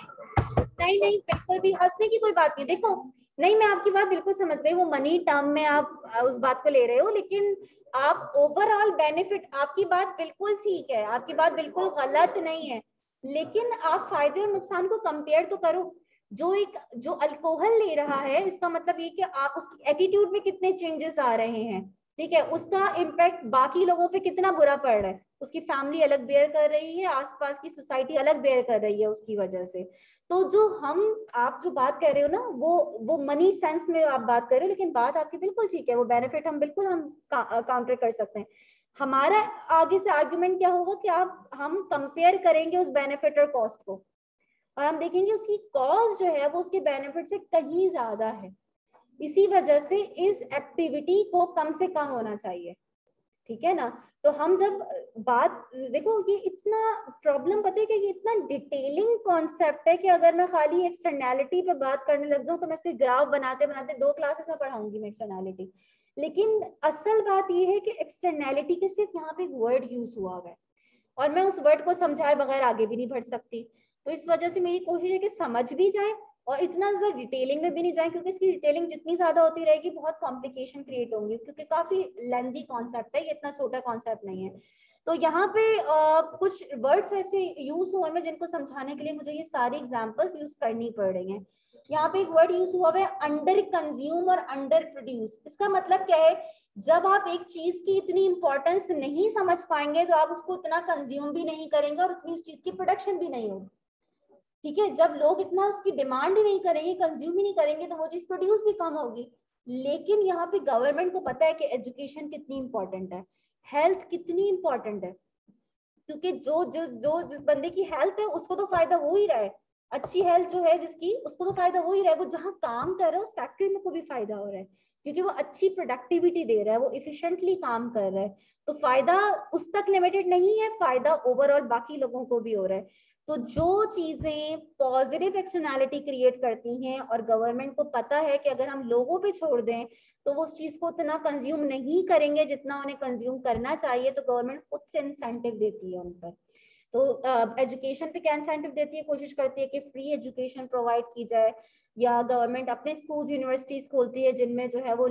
नहीं नहीं बिल्कुल भी हंसने की कोई बात नहीं। देखो नहीं, मैं आपकी बात बिल्कुल समझ गई, वो मनी टर्म में आप उस बात को ले रहे हो, लेकिन आप ओवरऑल बेनिफिट, आपकी बात बिल्कुल ठीक है, आपकी बात बिल्कुल गलत नहीं है, लेकिन आप फायदे और नुकसान को कंपेयर तो करो। जो अल्कोहल ले रहा है, इसका मतलब ये कि आप उसकी एटीट्यूड में कितने चेंजेस आ रहे हैं, ठीक है, उसका इम्पैक्ट बाकी लोगों पे कितना बुरा पड़ रहा है, उसकी फैमिली अलग बेयर कर रही है, आसपास की सोसाइटी अलग बेयर कर रही है उसकी वजह से। तो जो आप जो बात कर रहे हो ना, वो मनी सेंस में आप बात कर रहे हो, लेकिन बात आपकी बिल्कुल ठीक है, वो बेनिफिट हम बिल्कुल काउंटर कर सकते हैं। हमारा आगे से आर्गुमेंट क्या होगा कि हम कंपेयर करेंगे उस बेनिफिट और कॉस्ट को, और हम देखेंगे उसकी कॉस्ट जो है वो उसके बेनिफिट से कहीं ज्यादा है, इसी वजह से इस एक्टिविटी को कम से कम होना चाहिए, ठीक है ना। तो हम जब बात, देखो ये इतना प्रॉब्लम पता है कि ये इतना डिटेलिंग कॉन्सेप्ट है कि अगर मैं खाली एक्सटर्नैलिटी पे बात करने लग जाऊं तो मैं इसके ग्राफ बनाते बनाते 2 क्लासेस में पढ़ाऊंगी मैं एक्सटर्नैलिटी। लेकिन असल बात ये है कि एक्सटर्नैलिटी के सिर्फ यहाँ पे एक वर्ड यूज हुआ है और मैं उस वर्ड को समझाए बगैर आगे भी नहीं बढ़ सकती। तो इस वजह से मेरी कोशिश है कि समझ भी जाए और इतना ज्यादा डिटेलिंग में भी नहीं जाए, क्योंकि इसकी डिटेलिंग जितनी ज्यादा होती रहेगी बहुत कॉम्प्लिकेशन क्रिएट होंगी, क्योंकि काफी लेंथी कॉन्सेप्ट है, ये इतना छोटा कॉन्सेप्ट नहीं है। तो यहाँ पे कुछ वर्ड्स ऐसे यूज हुए हैं जिनको समझाने के लिए मुझे ये सारी एग्जांपल्स यूज करनी पड़ रही हैं। यहाँ पे एक वर्ड यूज हुआ है अंडर कंज्यूम और अंडर प्रोड्यूस। इसका मतलब क्या है, जब आप एक चीज की इतनी इंपॉर्टेंस नहीं समझ पाएंगे तो आप उसको उतना कंज्यूम भी नहीं करेंगे और उतनी उस चीज की प्रोडक्शन भी नहीं होगी, ठीक है। जब लोग इतना उसकी डिमांड ही नहीं करेंगे, कंज्यूम ही नहीं करेंगे, तो वो चीज प्रोड्यूस भी कम होगी। लेकिन यहाँ पे गवर्नमेंट को पता है कि एजुकेशन कितनी इंपॉर्टेंट है, हेल्थ कितनी इंपॉर्टेंट है, क्योंकि जिस बंदे की हेल्थ है उसको तो फायदा हो ही रहा है, अच्छी हेल्थ जो है जिसकी उसको तो फायदा हो ही रहा है, वो जहाँ काम कर रहा है उस फैक्ट्री में को भी फायदा हो रहा है, क्योंकि वो अच्छी प्रोडक्टिविटी दे रहा है, वो इफिशिएंटली काम कर रहा है। तो फायदा उस तक लिमिटेड नहीं है, फायदा ओवरऑल बाकी लोगों को भी हो रहा है। तो जो चीजें पॉजिटिव एक्सटर्नैलिटी क्रिएट करती हैं और गवर्नमेंट को पता है कि अगर हम लोगों पे छोड़ दें तो वो उस चीज को उतना कंज्यूम नहीं करेंगे जितना उन्हें कंज्यूम करना चाहिए, तो गवर्नमेंट खुद से इंसेंटिव देती है उन पर। तो एजुकेशन पे क्या इंसेंटिव देती है, कोशिश करती है कि फ्री एजुकेशन प्रोवाइड की जाए, या गवर्नमेंट अपने स्कूल यूनिवर्सिटीज खोलती है जिनमें जो है वो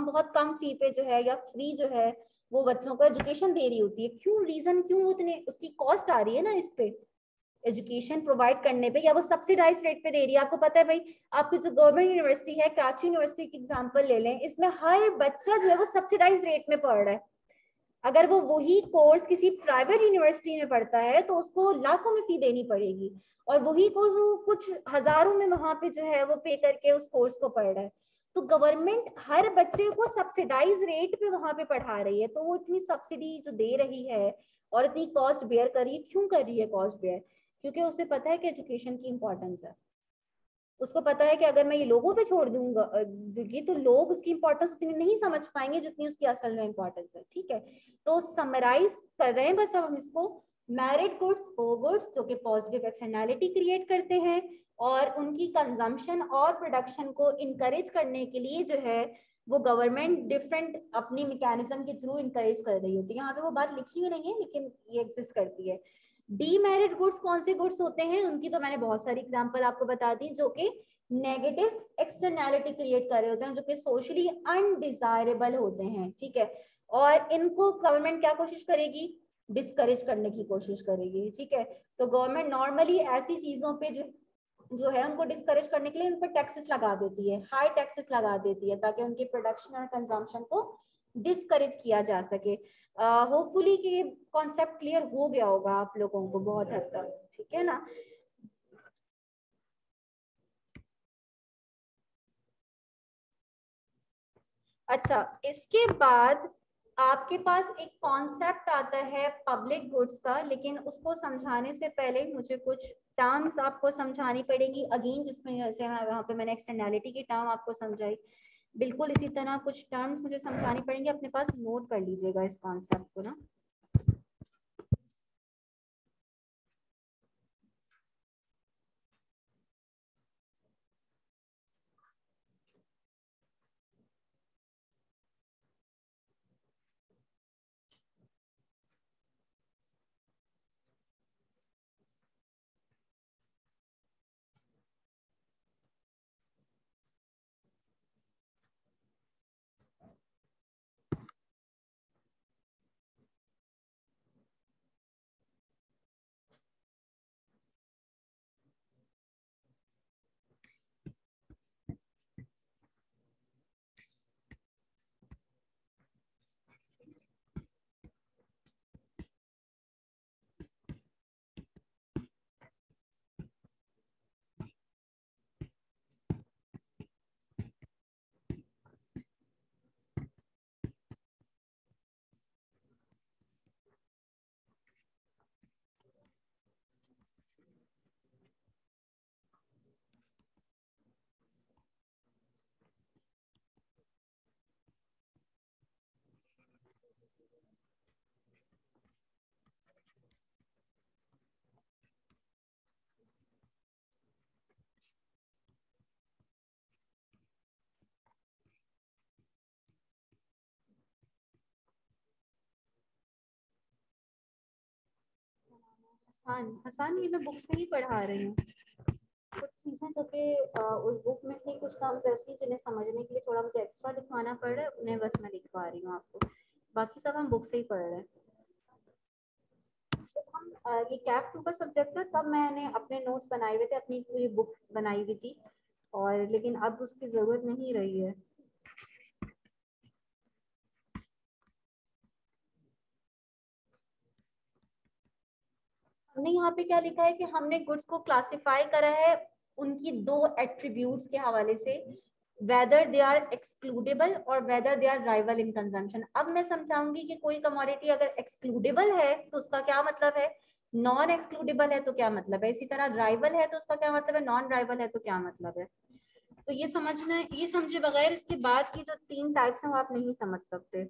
बहुत कम फी पे जो है या फ्री जो है वो बच्चों को एजुकेशन दे रही होती है। क्यों, रीजन क्यों, उतने उसकी कॉस्ट आ रही है ना इस पे एजुकेशन प्रोवाइड करने पे, या वो सब्सिडाइज रेट पे दे रही है। आपको पता है भाई, आपकी जो गवर्नमेंट यूनिवर्सिटी है, कराची यूनिवर्सिटी की एग्जांपल ले लें, इसमें हर बच्चा जो है वो सब्सिडाइज रेट में पढ़ रहा है। अगर वो वही कोर्स किसी प्राइवेट यूनिवर्सिटी में पढ़ता है तो उसको लाखों में फी देनी पड़ेगी, और वही कोर्स वो कुछ हजारों में वहां पे जो है वो पे करके उस कोर्स को पढ़ रहा है। तो गवर्नमेंट हर बच्चे को सब्सिडाइज रेट पे वहां पे पढ़ा रही है, तो वो इतनी सब्सिडी जो दे रही है और इतनी कॉस्ट बेयर कर रही है, क्यों कर रही है कॉस्ट बेयर? क्योंकि उसे पता है कि एजुकेशन की इंपॉर्टेंस है। उसको पता है कि अगर मैं ये लोगों पे छोड़ दूंगा दूंगी तो लोग उसकी इंपॉर्टेंस उतनी नहीं समझ पाएंगे जितनी उसकी असल में इंपॉर्टेंस है। ठीक है, तो समराइज कर रहे हैं बस अब हम इसको। मेरिट गुड्स वो गुड्स जो कि पॉजिटिव एक्सटर्नैलिटी क्रिएट करते हैं और उनकी कंजम्पशन और प्रोडक्शन को इनकरेज करने के लिए जो है वो गवर्नमेंट डिफरेंट अपनी मैकेनिज्म के थ्रू इनकरेज कर रही होती है। यहाँ पे वो बात लिखी हुई नहीं है लेकिन ये एग्जिस्ट करती है। डीमेरिट गुड्स कौन से गुड्स होते हैं, उनकी तो मैंने बहुत सारी एग्जांपल आपको बता दी, जो कि नेगेटिव एक्सटर्नैलिटी क्रिएट कर रहे होते हैं, जो कि सोशली अनडिजायरेबल होते हैं। ठीक है, और इनको गवर्नमेंट क्या कोशिश करेगी? डिस्करेज करने की कोशिश करेगी। ठीक है, तो गवर्नमेंट नॉर्मली ऐसी चीजों पे जो है उनको डिस्करेज करने के लिए उन पर टैक्सेस लगा देती है, हाई टैक्सेस लगा देती है, ताकि उनके प्रोडक्शन और कंजम्पशन को डिस्करेज किया जा सके। होपफुली कि ये कॉन्सेप्ट क्लियर हो गया होगा आप लोगों को बहुत हद तक। ठीक है ना? अच्छा, इसके बाद आपके पास एक कॉन्सेप्ट आता है पब्लिक गुड्स का, लेकिन उसको समझाने से पहले मुझे कुछ टर्म्स आपको समझानी पड़ेगी अगेन, जिसमें जैसे वहाँ पे मैंने एक्सटर्नैलिटी की टर्म आपको समझाई, बिल्कुल इसी तरह कुछ टर्म्स मुझे समझानी पड़ेंगे। अपने पास नोट कर लीजिएगा इस कॉन्सेप्ट को ना। हसान, हसान ये मैं बुक से ही पढ़ा रही हूँ। कुछ चीजें जो कि उस बुक में से कुछ टर्म्स ऐसी जिन्हें समझने के लिए थोड़ा मुझे एक्स्ट्रा लिखवाना पड़ रहा है, उन्हें बस मैं लिखवा रही हूँ आपको। बाकी सब हम बुक से ही पढ़ रहे हैं। हम ये कैप टू का सब्जेक्ट था तब मैंने अपने नोट्स बनाए हुए थे, अपनी पूरी बुक बनाई हुई थी, और लेकिन अब उसकी जरूरत नहीं रही है। हमने यहाँ पे क्या लिखा है कि हमने गुड्स को क्लासिफाई करा है उनकी दो एट्रीब्यूट्स के हवाले से, वेदर दे आर एक्सक्लूडेबल और whether they are rival in consumption. अब मैं समझाऊंगी कि कोई कमोडिटी अगर एक्सक्लूडेबल है तो उसका क्या मतलब है, नॉन एक्सक्लूडेबल है तो क्या मतलब है, इसी तरह राइवल है तो उसका क्या मतलब है, नॉन राइवल है तो क्या मतलब है। तो ये समझना, ये समझे बगैर इसके बाद की जो तीन टाइप्स हैं वो आप नहीं समझ सकते।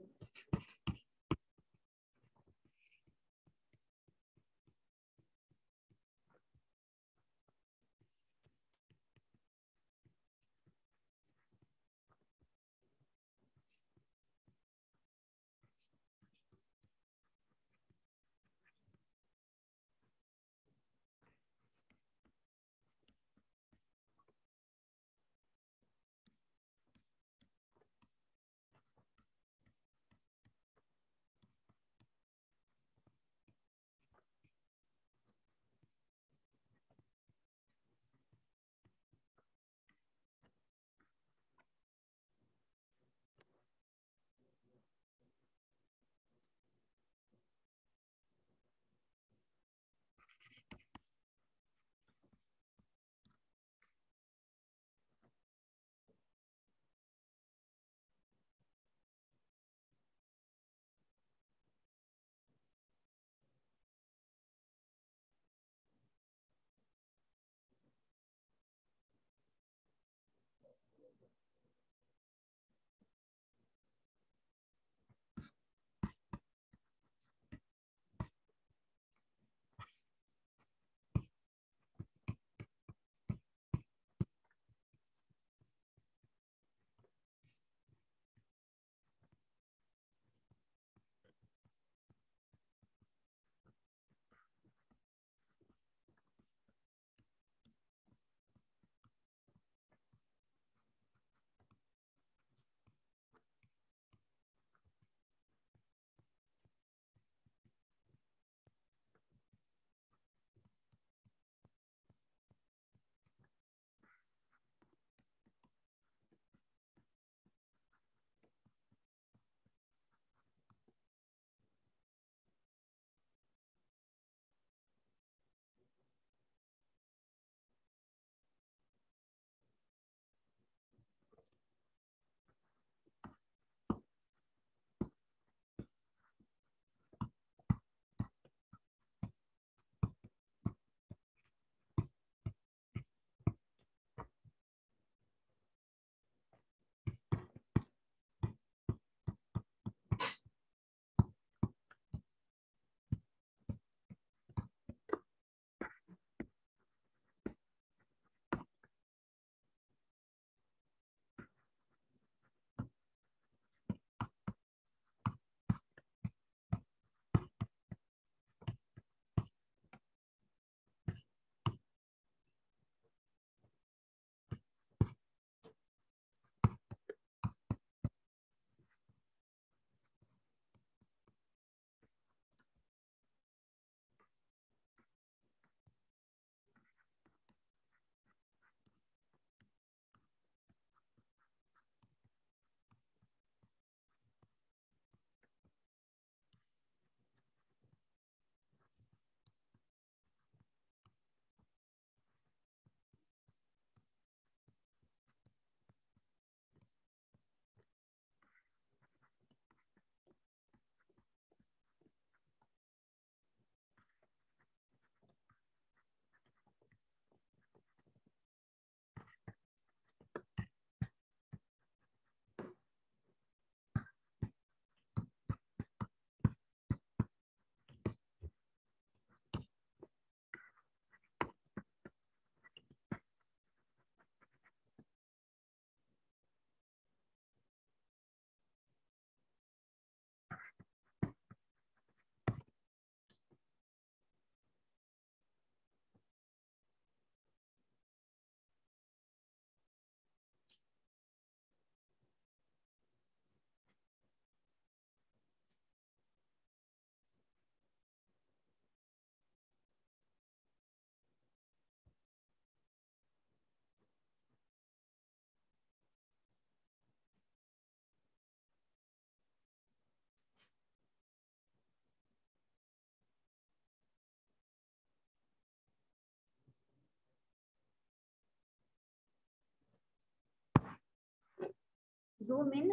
जूम इन,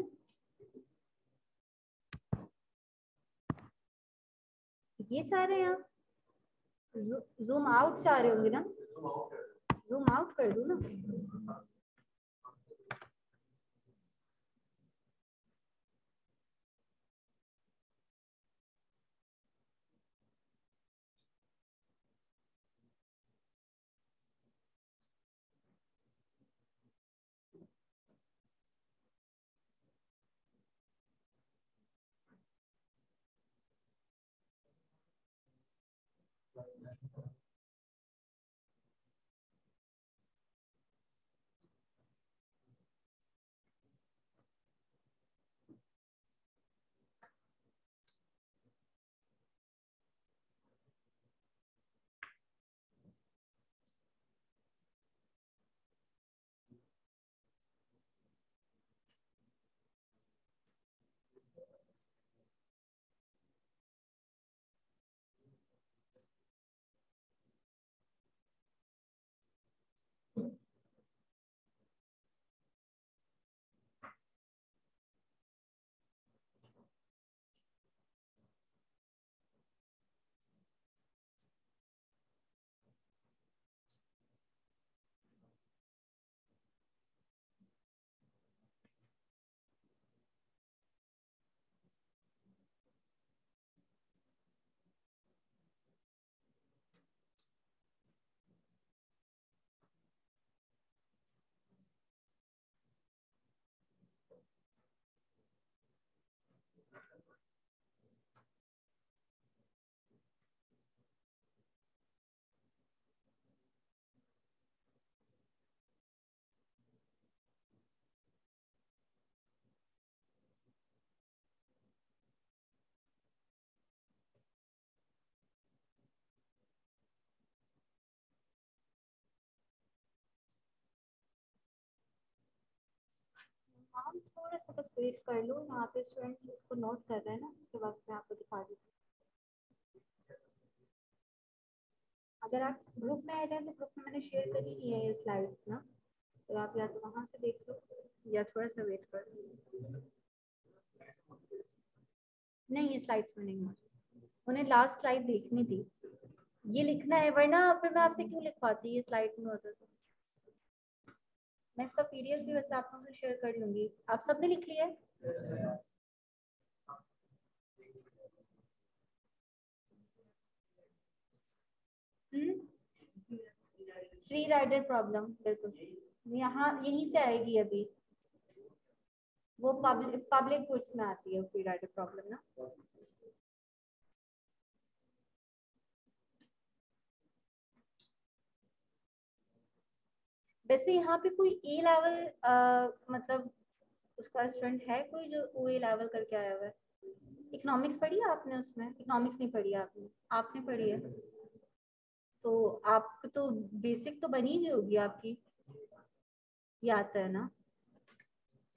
ये चाह रहे हैं आप? जूम आउट चाह रहे होंगे ना? जूम आउट कर दूं ना? आप थोड़ा सा बस वेट कर लो, यहाँ पे स्टूडेंट्स इसको नोट कर रहे हैं ना, उसके बाद मैं आपको दिखा देती हूँ। अगर आप ग्रुप में ऐड हैं तो ग्रुप में मैंने शेयर करी हुई है ये स्लाइड्स ना, तो आप या तो वहां से देख लो या थोड़ा सा वेट कर लो। नहीं, ये स्लाइड्स में नहीं है, उन्हें लास्ट स्लाइड देखनी थी, ये लिखना है, वरना फिर मैं आपसे क्यों लिखवाती, ये स्लाइड में होता तो। मैं इसका पीडीएफ भी वैसे आप लोगों से शेयर कर लूंगी। आप सबने लिख लिया है? फ्री राइडर प्रॉब्लम, बिल्कुल यहाँ यहीं से आएगी अभी, वो पब्लिक गुड्स में आती है फ्री राइडर प्रॉब्लम ना। वैसे यहाँ पे कोई ए लेवल मतलब उसका स्टूडेंट है कोई जो ओ ए लेवल करके आया हुआ है? इकोनॉमिक्स पढ़ी है आपने? उसमें इकोनॉमिक्स नहीं पढ़ी है आपने? आपने पढ़ी है तो आप तो बेसिक तो बनी हुई होगी आपकी, ये आता है ना?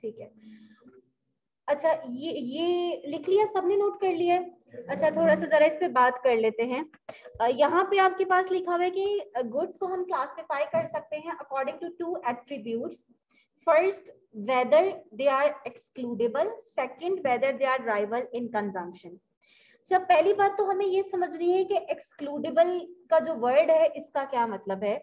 ठीक है। अच्छा, ये लिख लिया सबने, नोट कर लिया है? अच्छा, थोड़ा सा जरा इस पे बात कर लेते हैं। यहाँ पे आपके पास लिखा हुआ है कि गुड्स को हम क्लासिफाई कर सकते हैं according to two attributes. First, whether they are excludable, second whether they are rival in consumption. अच्छा, पहली बात तो हमें ये समझनी है कि एक्सक्लूडेबल का जो वर्ड है इसका क्या मतलब है।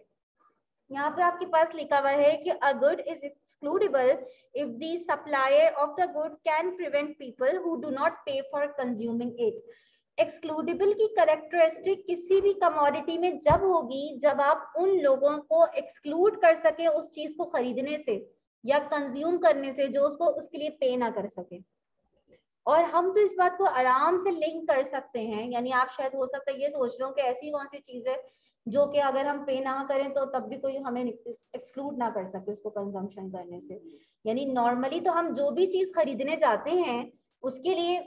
यहाँ पे आपके पास लिखा हुआ है कि a good is excludable if the supplier of the good can prevent people who do not पे फॉर कंज्यूमिंग इट। एक्सक्लूडेबल की कैरेक्टरिस्टिक किसी भी कमोडिटी में जब होगी जब आप उन लोगों को एक्सक्लूड कर सके उस चीज को खरीदने से या कंज्यूम करने से जो उसको उसके लिए पे ना कर सके। और हम तो इस बात को आराम से लिंक कर सकते हैं, यानी आप शायद हो सकता है ये सोच रहे हो कि ऐसी कौन सी चीज है जो कि अगर हम पे ना करें तो तब भी कोई हमें एक्सक्लूड ना कर सके उसको कंजम्पशन करने से। यानी नॉर्मली तो हम जो भी चीज खरीदने जाते हैं उसके लिए,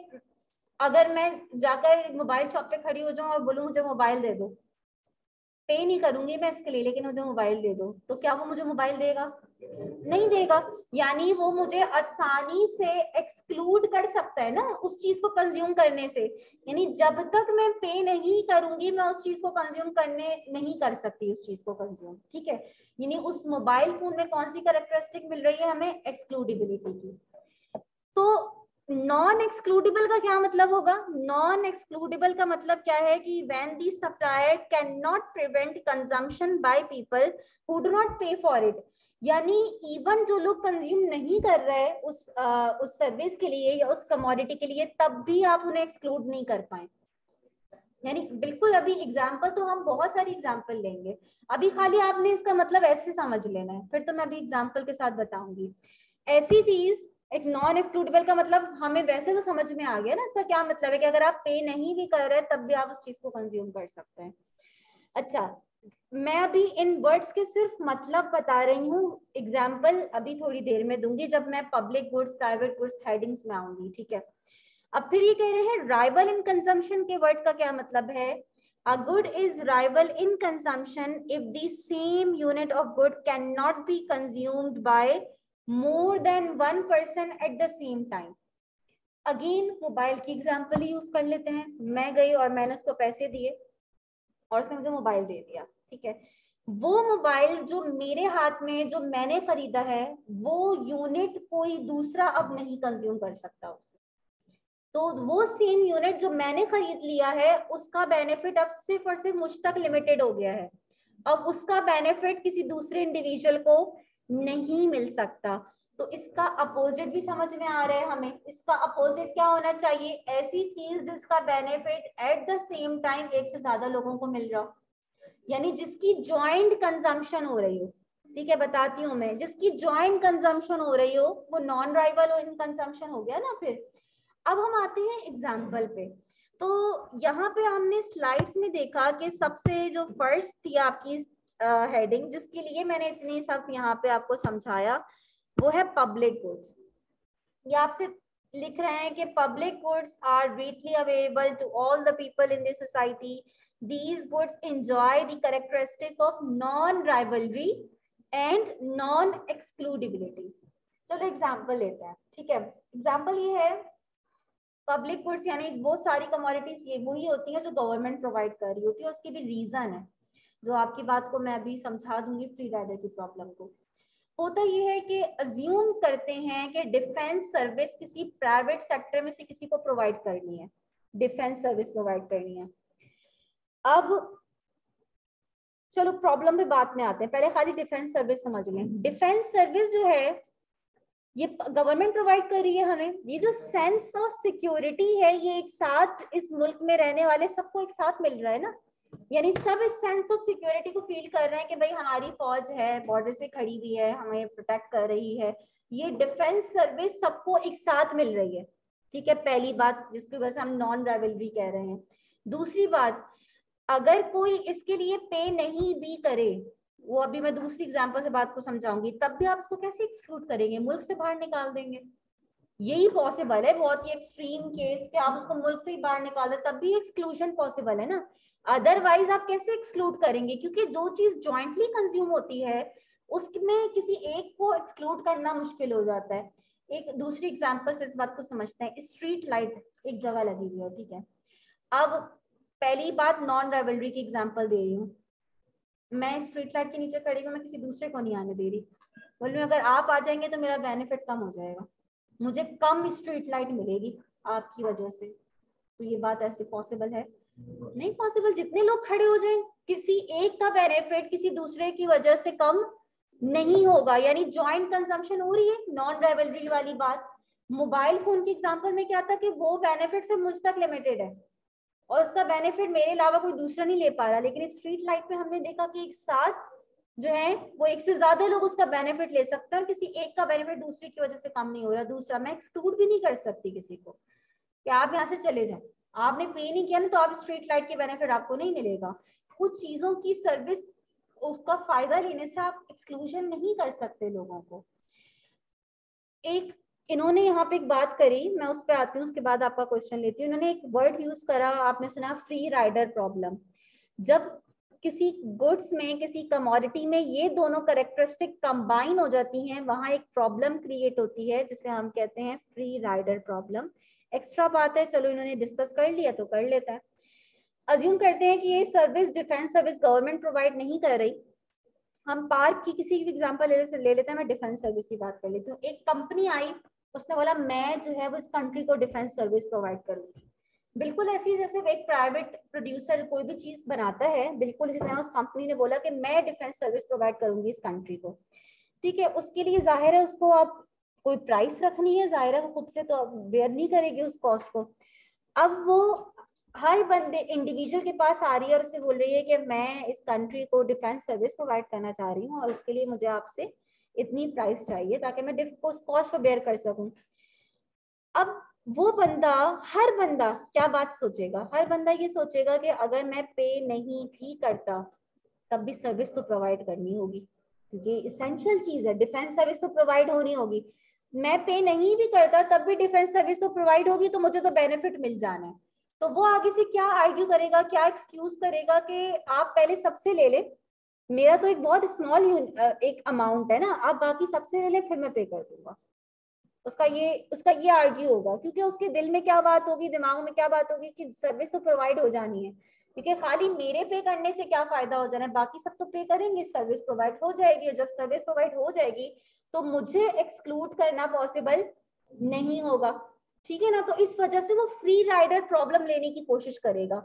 अगर मैं जाकर मोबाइल शॉप पे खड़ी हो जाऊं और बोलूं मुझे मोबाइल दे दो, पे नहीं करूंगी मैं इसके लिए लेकिन मुझे मोबाइल दे दो, तो क्या वो मुझे मोबाइल देगा? नहीं देगा। यानी वो मुझे आसानी से एक्सक्लूड कर सकता है ना उस चीज को कंज्यूम करने से। यानी जब तक मैं पे नहीं करूंगी मैं उस चीज को कंज्यूम करने नहीं कर सकती उस चीज को कंज्यूम, ठीक है। यानी उस मोबाइल फोन में कौन सी कैरेक्टरिस्टिक मिल रही है हमें? एक्सक्लूडिबिलिटी की। तो नॉन एक्सक्लूडेबल का क्या मतलब होगा? नॉन एक्सक्लूडेबल का मतलब क्या है कि when the supplier can not prevent consumption by people who do not पे फॉर इट, यानी इवन जो लोग कंज्यूम नहीं कर रहे हैं उस सर्विस के लिए या उस कमोडिटी के लिए, तब भी आप उन्हें एक्सक्लूड नहीं कर पाए। यानी बिल्कुल, अभी एग्जाम्पल तो हम बहुत सारी एग्जाम्पल लेंगे, अभी खाली आपने इसका मतलब ऐसे समझ लेना है, फिर तो मैं अभी एग्जाम्पल के साथ बताऊंगी। ऐसी चीज, एक नॉन एक्सक्लूडेबल का मतलब हमें वैसे तो समझ में आ गया ना, इसका क्या मतलब है कि अगर आप पे नहीं भी कर रहे तब भी आप उस चीज को कंज्यूम कर सकते हैं। अच्छा, मैं अभी इन वर्ड्स के सिर्फ मतलब बता रही हूँ, एग्जाम्पल अभी थोड़ी देर में दूंगी जब मैं public goods private goods headings में आऊंगी, ठीक है। अब फिर ये कह रहे हैं राइवल इन कंजम्पशन के वर्ड का क्या मतलब है? A good is rival in consumption if the same unit of good cannot be consumed by more than one person at the same time. Again mobile की एग्जांपल ही use कर लेते हैं। मैं गई और मैंने उसको पैसे दिए और उसने मुझे मोबाइल दे दिया, ठीक है। वो मोबाइल जो मेरे हाथ में जो मैंने खरीदा है, वो यूनिट कोई दूसरा अब नहीं कंज्यूम कर सकता उसे। तो वो सेम यूनिट जो मैंने खरीद लिया है उसका बेनिफिट अब सिर्फ और सिर्फ मुझ तक लिमिटेड हो गया है। अब उसका बेनिफिट किसी दूसरे इंडिविजुअल को नहीं मिल सकता। तो इसका अपोजिट भी समझ में आ रहा है हमें। इसका अपोजिट क्या होना चाहिए? ऐसी चीज जिसका benefit at the same time एक से ज्यादा लोगों को मिल रहा हो, यानी जिसकी ज्वाइंट कंजम्पशन हो रही हो। ठीक है, बताती हूँ मैं, जिसकी ज्वाइंट कंजम्पशन हो रही हो वो नॉन राइवल इन कंजम्पशन हो गया ना। फिर अब हम आते हैं एग्जाम्पल पे। तो यहाँ पे हमने स्लाइड्स में देखा कि सबसे जो फर्स्ट थी आपकी हेडिंग, जिसके लिए मैंने इतनी सब यहाँ पे आपको समझाया, वो है पब्लिक गुड्स। ये आपसे लिख रहे हैं कि public goods are readily available to all the people in the society. These goods enjoy the characteristic of non-rivalry and non-excludability. चलो एग्जाम्पल लेते हैं, ठीक है। एग्जाम्पल ये है, पब्लिक गुड्स यानी वो सारी कमोडिटीज ये वही होती हैं जो गवर्नमेंट प्रोवाइड कर रही होती है। उसकी भी रीजन है, जो आपकी बात को मैं अभी समझा दूंगी फ्री राइडर की प्रॉब्लम को। होता ये है कि अज्यूम करते हैं कि डिफेंस सर्विस किसी प्राइवेट सेक्टर में से किसी को प्रोवाइड करनी है, डिफेंस सर्विस प्रोवाइड करनी है। अब चलो प्रॉब्लम पे बात में आते हैं, पहले खाली डिफेंस सर्विस समझ लें। डिफेंस सर्विस जो है ये गवर्नमेंट प्रोवाइड कर रही है हमें। ये जो सेंस ऑफ सिक्योरिटी है, ये एक साथ इस मुल्क में रहने वाले सबको एक साथ मिल रहा है ना, यानी सब इस सेंस ऑफ सिक्योरिटी को फील कर रहे हैं कि भाई हमारी फौज है, बॉर्डर्स पे खड़ी हुई है, हमें प्रोटेक्ट कर रही है। ये डिफेंस सर्विस सबको एक साथ मिल रही है, ठीक है। पहली बात जिसकी वजह से हम नॉन राइवलरी कह रहे हैं। दूसरी बात, अगर कोई इसके लिए पे नहीं भी करे, वो अभी मैं दूसरी एग्जांपल से बात को समझाऊंगी, तब भी आप इसको कैसे एक्सक्लूड करेंगे? मुल्क से बाहर निकाल देंगे। यही पॉसिबल है, बहुत ही एक्सट्रीम केस कि आप उसको मुल्क से ही बाहर निकाल दें, तब भी एक्सक्लूजन पॉसिबल है ना। अदरवाइज आप कैसे एक्सक्लूड करेंगे? क्योंकि जो चीज जॉइंटली कंज्यूम होती है उसमें किसी एक को एक्सक्लूड करना मुश्किल हो जाता है। एक दूसरी एग्जांपल से इस बात को समझते हैं। स्ट्रीट लाइट एक जगह लगी हुई है, ठीक है। अब पहली बात, नॉन राइवलरी की एग्जांपल दे रही हूँ। मैं स्ट्रीट लाइट के नीचे खड़ी हूँ, मैं किसी दूसरे को नहीं आने दे रही, बोल रही हूँ अगर आप आ जाएंगे तो मेरा बेनिफिट कम हो जाएगा, मुझे कम स्ट्रीट लाइट मिलेगी आपकी वजह से। तो ये बात ऐसे पॉसिबल है? नहीं पॉसिबल। जितने लोग खड़े हो जाएं, किसी एक का बेनिफिट किसी दूसरे की वजह से कम नहीं होगा, यानी जॉइंट कंजम्पशन हो रही है। नॉन राइवलरी वाली बात। मोबाइल फोन की एग्जांपल में क्या था कि वो बेनिफिट से मुझ तक लिमिटेड है और उसका बेनिफिट मेरे अलावा कोई दूसरा नहीं ले पा रहा। लेकिन स्ट्रीट लाइट पे हमने देखा कि एक साथ जो है वो एक से ज्यादा लोग उसका बेनिफिट ले सकते हैं और किसी एक का बेनिफिट दूसरे की वजह से कम नहीं हो रहा। दूसरा, मैं एक्सक्लूड भी नहीं कर सकती किसी को कि आप यहाँ से चले जाएं, आपने पे नहीं किया ना तो आप स्ट्रीट लाइट के बेनिफिट आपको नहीं मिलेगा। कुछ चीजों की सर्विस उसका फायदा लेने से आप एक्सक्लूजन नहीं कर सकते लोगों को। एक इन्होंने यहाँ पे एक बात करी, मैं उस पर आती हूँ, उसके बाद आपका क्वेश्चन लेती हूँ। इन्होंने एक वर्ड यूज करा, आपने सुना फ्री राइडर प्रॉब्लम। जब किसी गुड्स में, किसी कमोडिटी में ये दोनों कैरेक्टरिस्टिक कंबाइन हो जाती हैं, वहां एक प्रॉब्लम क्रिएट होती है जिसे हम कहते हैं फ्री राइडर प्रॉब्लम। एक्स्ट्रा बात है, चलो इन्होंने डिस्कस कर लिया तो कर लेता है। अज्यूम करते हैं कि ये service, defence service government provide नहीं कर रही। हम पार्क की किसी भी एग्जांपल ले लेते हैं, मैं डिफेंस सर्विस की बात कर लेती हूँ। एक कंपनी आई उसने बोला मैं जो है वो इस कंट्री को डिफेंस सर्विस प्रोवाइड करूंगी। बिल्कुल ऐसी जैसे एक प्राइवेट प्रोड्यूसर कोई भी चीज बनाता है, बिल्कुल इसी तरह उस कंपनी ने बोला कि मैं डिफेंस सर्विस प्रोवाइड करूंगी इस कंट्री को। ठीक है, उसके लिए जाहिर है उसको आप कोई प्राइस रखनी है, जाहिर है वो खुद से तो बेयर नहीं करेगी उस कॉस्ट को। अब वो हर बंदे इंडिविजुअल के पास आ रही है और उससे बोल रही है कि मैं इस कंट्री को डिफेंस सर्विस प्रोवाइड करना चाह रही हूँ और उसके लिए मुझे आपसे इतनी प्राइस चाहिए ताकि मैं उस कॉस्ट को बेयर कर सकूं। अब वो बंदा, हर बंदा क्या बात सोचेगा, हर बंदा ये सोचेगा कि अगर मैं पे नहीं भी करता तब भी सर्विस तो प्रोवाइड करनी होगी, क्योंकि इसेंशियल चीज है, डिफेंस सर्विस तो प्रोवाइड होनी होगी। मैं पे नहीं भी करता तब भी डिफेंस सर्विस तो प्रोवाइड होगी, तो मुझे तो बेनिफिट मिल जाना है। तो वो आगे से क्या आर्ग्यू करेगा, क्या एक्सक्यूज करेगा कि आप पहले सबसे ले ले, मेरा तो एक बहुत स्मॉल एक अमाउंट है ना, आप बाकी सबसे ले ले फिर मैं पे कर दूंगा। उसका ये आर्ग्यू होगा, क्योंकि उसके दिल में क्या बात होगी, दिमाग में क्या बात होगी कि सर्विस तो प्रोवाइड हो जानी है, क्योंकि खाली मेरे पे करने से क्या फायदा हो जाना है, बाकी सब तो पे करेंगे, सर्विस प्रोवाइड हो जाएगी। और जब सर्विस प्रोवाइड हो जाएगी तो मुझे एक्सक्लूड करना पॉसिबल नहीं होगा। ठीक है ना, तो इस वजह से वो फ्री राइडर प्रॉब्लम लेने की कोशिश करेगा।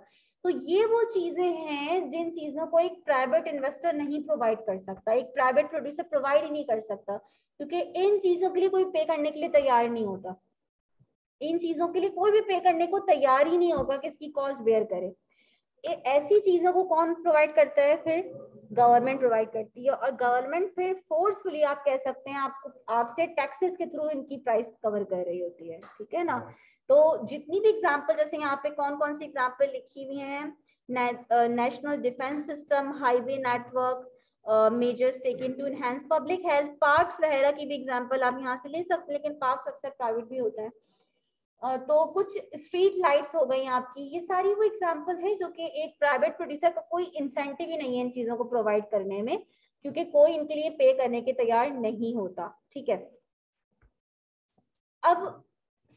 तो ये वो चीजें हैं जिन चीजों को एक प्राइवेट इन्वेस्टर नहीं प्रोवाइड कर सकता, एक प्राइवेट प्रोड्यूसर प्रोवाइड ही नहीं कर सकता, क्योंकि इन चीजों के लिए कोई पे करने के लिए तैयार नहीं होता। इन चीजों के लिए कोई भी पे करने को तैयार ही नहीं होगा कि इसकी कॉस्ट बेयर करे। ऐसी चीजों को कौन प्रोवाइड करता है, फिर गवर्नमेंट प्रोवाइड करती है। और गवर्नमेंट फिर फोर्सफुली आप कह सकते हैं आपको आपसे टैक्सेस के थ्रू इनकी प्राइस कवर कर रही होती है। ठीक है ना, तो जितनी भी एग्जांपल, जैसे यहाँ पे कौन कौन सी एग्जांपल लिखी हुई हैं, national defence system, highway network, measures taken to enhance public health, parks वगैरह की भी एग्जांपल आप यहाँ से ले सकते हैं, लेकिन पार्क्स अक्सर प्राइवेट भी होते हैं। तो कुछ स्ट्रीट लाइट्स हो गई आपकी, ये सारी वो एग्जांपल है जो कि एक प्राइवेट प्रोड्यूसर को कोई इंसेंटिव ही नहीं है इन चीजों को प्रोवाइड करने में, क्योंकि कोई इनके लिए पे करने के तैयार नहीं होता। ठीक है, अब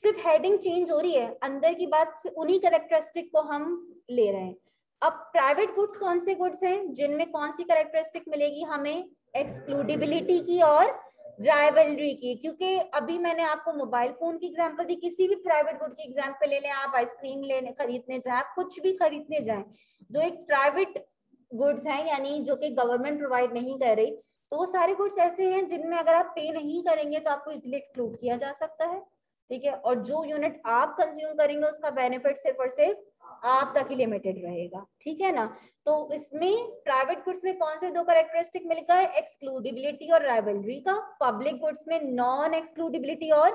सिर्फ हेडिंग चेंज हो रही है, अंदर की बात उन्हीं कैरेक्टरिस्टिक को हम ले रहे हैं। अब प्राइवेट गुड्स कौन से गुड्स हैं जिनमें कौन सी कैरेक्टरिस्टिक मिलेगी हमें, एक्सक्लूडिबिलिटी की और राइवलरी की। क्योंकि अभी मैंने आपको मोबाइल फोन की एग्जांपल दी, किसी भी प्राइवेट गुड की एग्जांपल ले लें, आप आइसक्रीम लेने खरीदने जाए, आप कुछ भी खरीदने जाए जो एक प्राइवेट गुड्स हैं, यानी जो कि गवर्नमेंट प्रोवाइड नहीं कर रही, तो वो सारे गुड्स ऐसे हैं जिनमें अगर आप पे नहीं करेंगे तो आपको इजिली एक्सक्लूड किया जा सकता है। ठीक है, और जो यूनिट आप कंज्यूम करेंगे उसका बेनिफिट सिर्फ और सिर्फ आप तक ही लिमिटेड रहेगा। ठीक है ना, तो इसमें प्राइवेट गुड्स में कौन से दो कैरेक्टरिस्टिक मिलकर, एक्सक्लूडिबिलिटी और राइवलरी का। पब्लिक गुड्स में नॉन एक्सक्लूडिबिलिटी और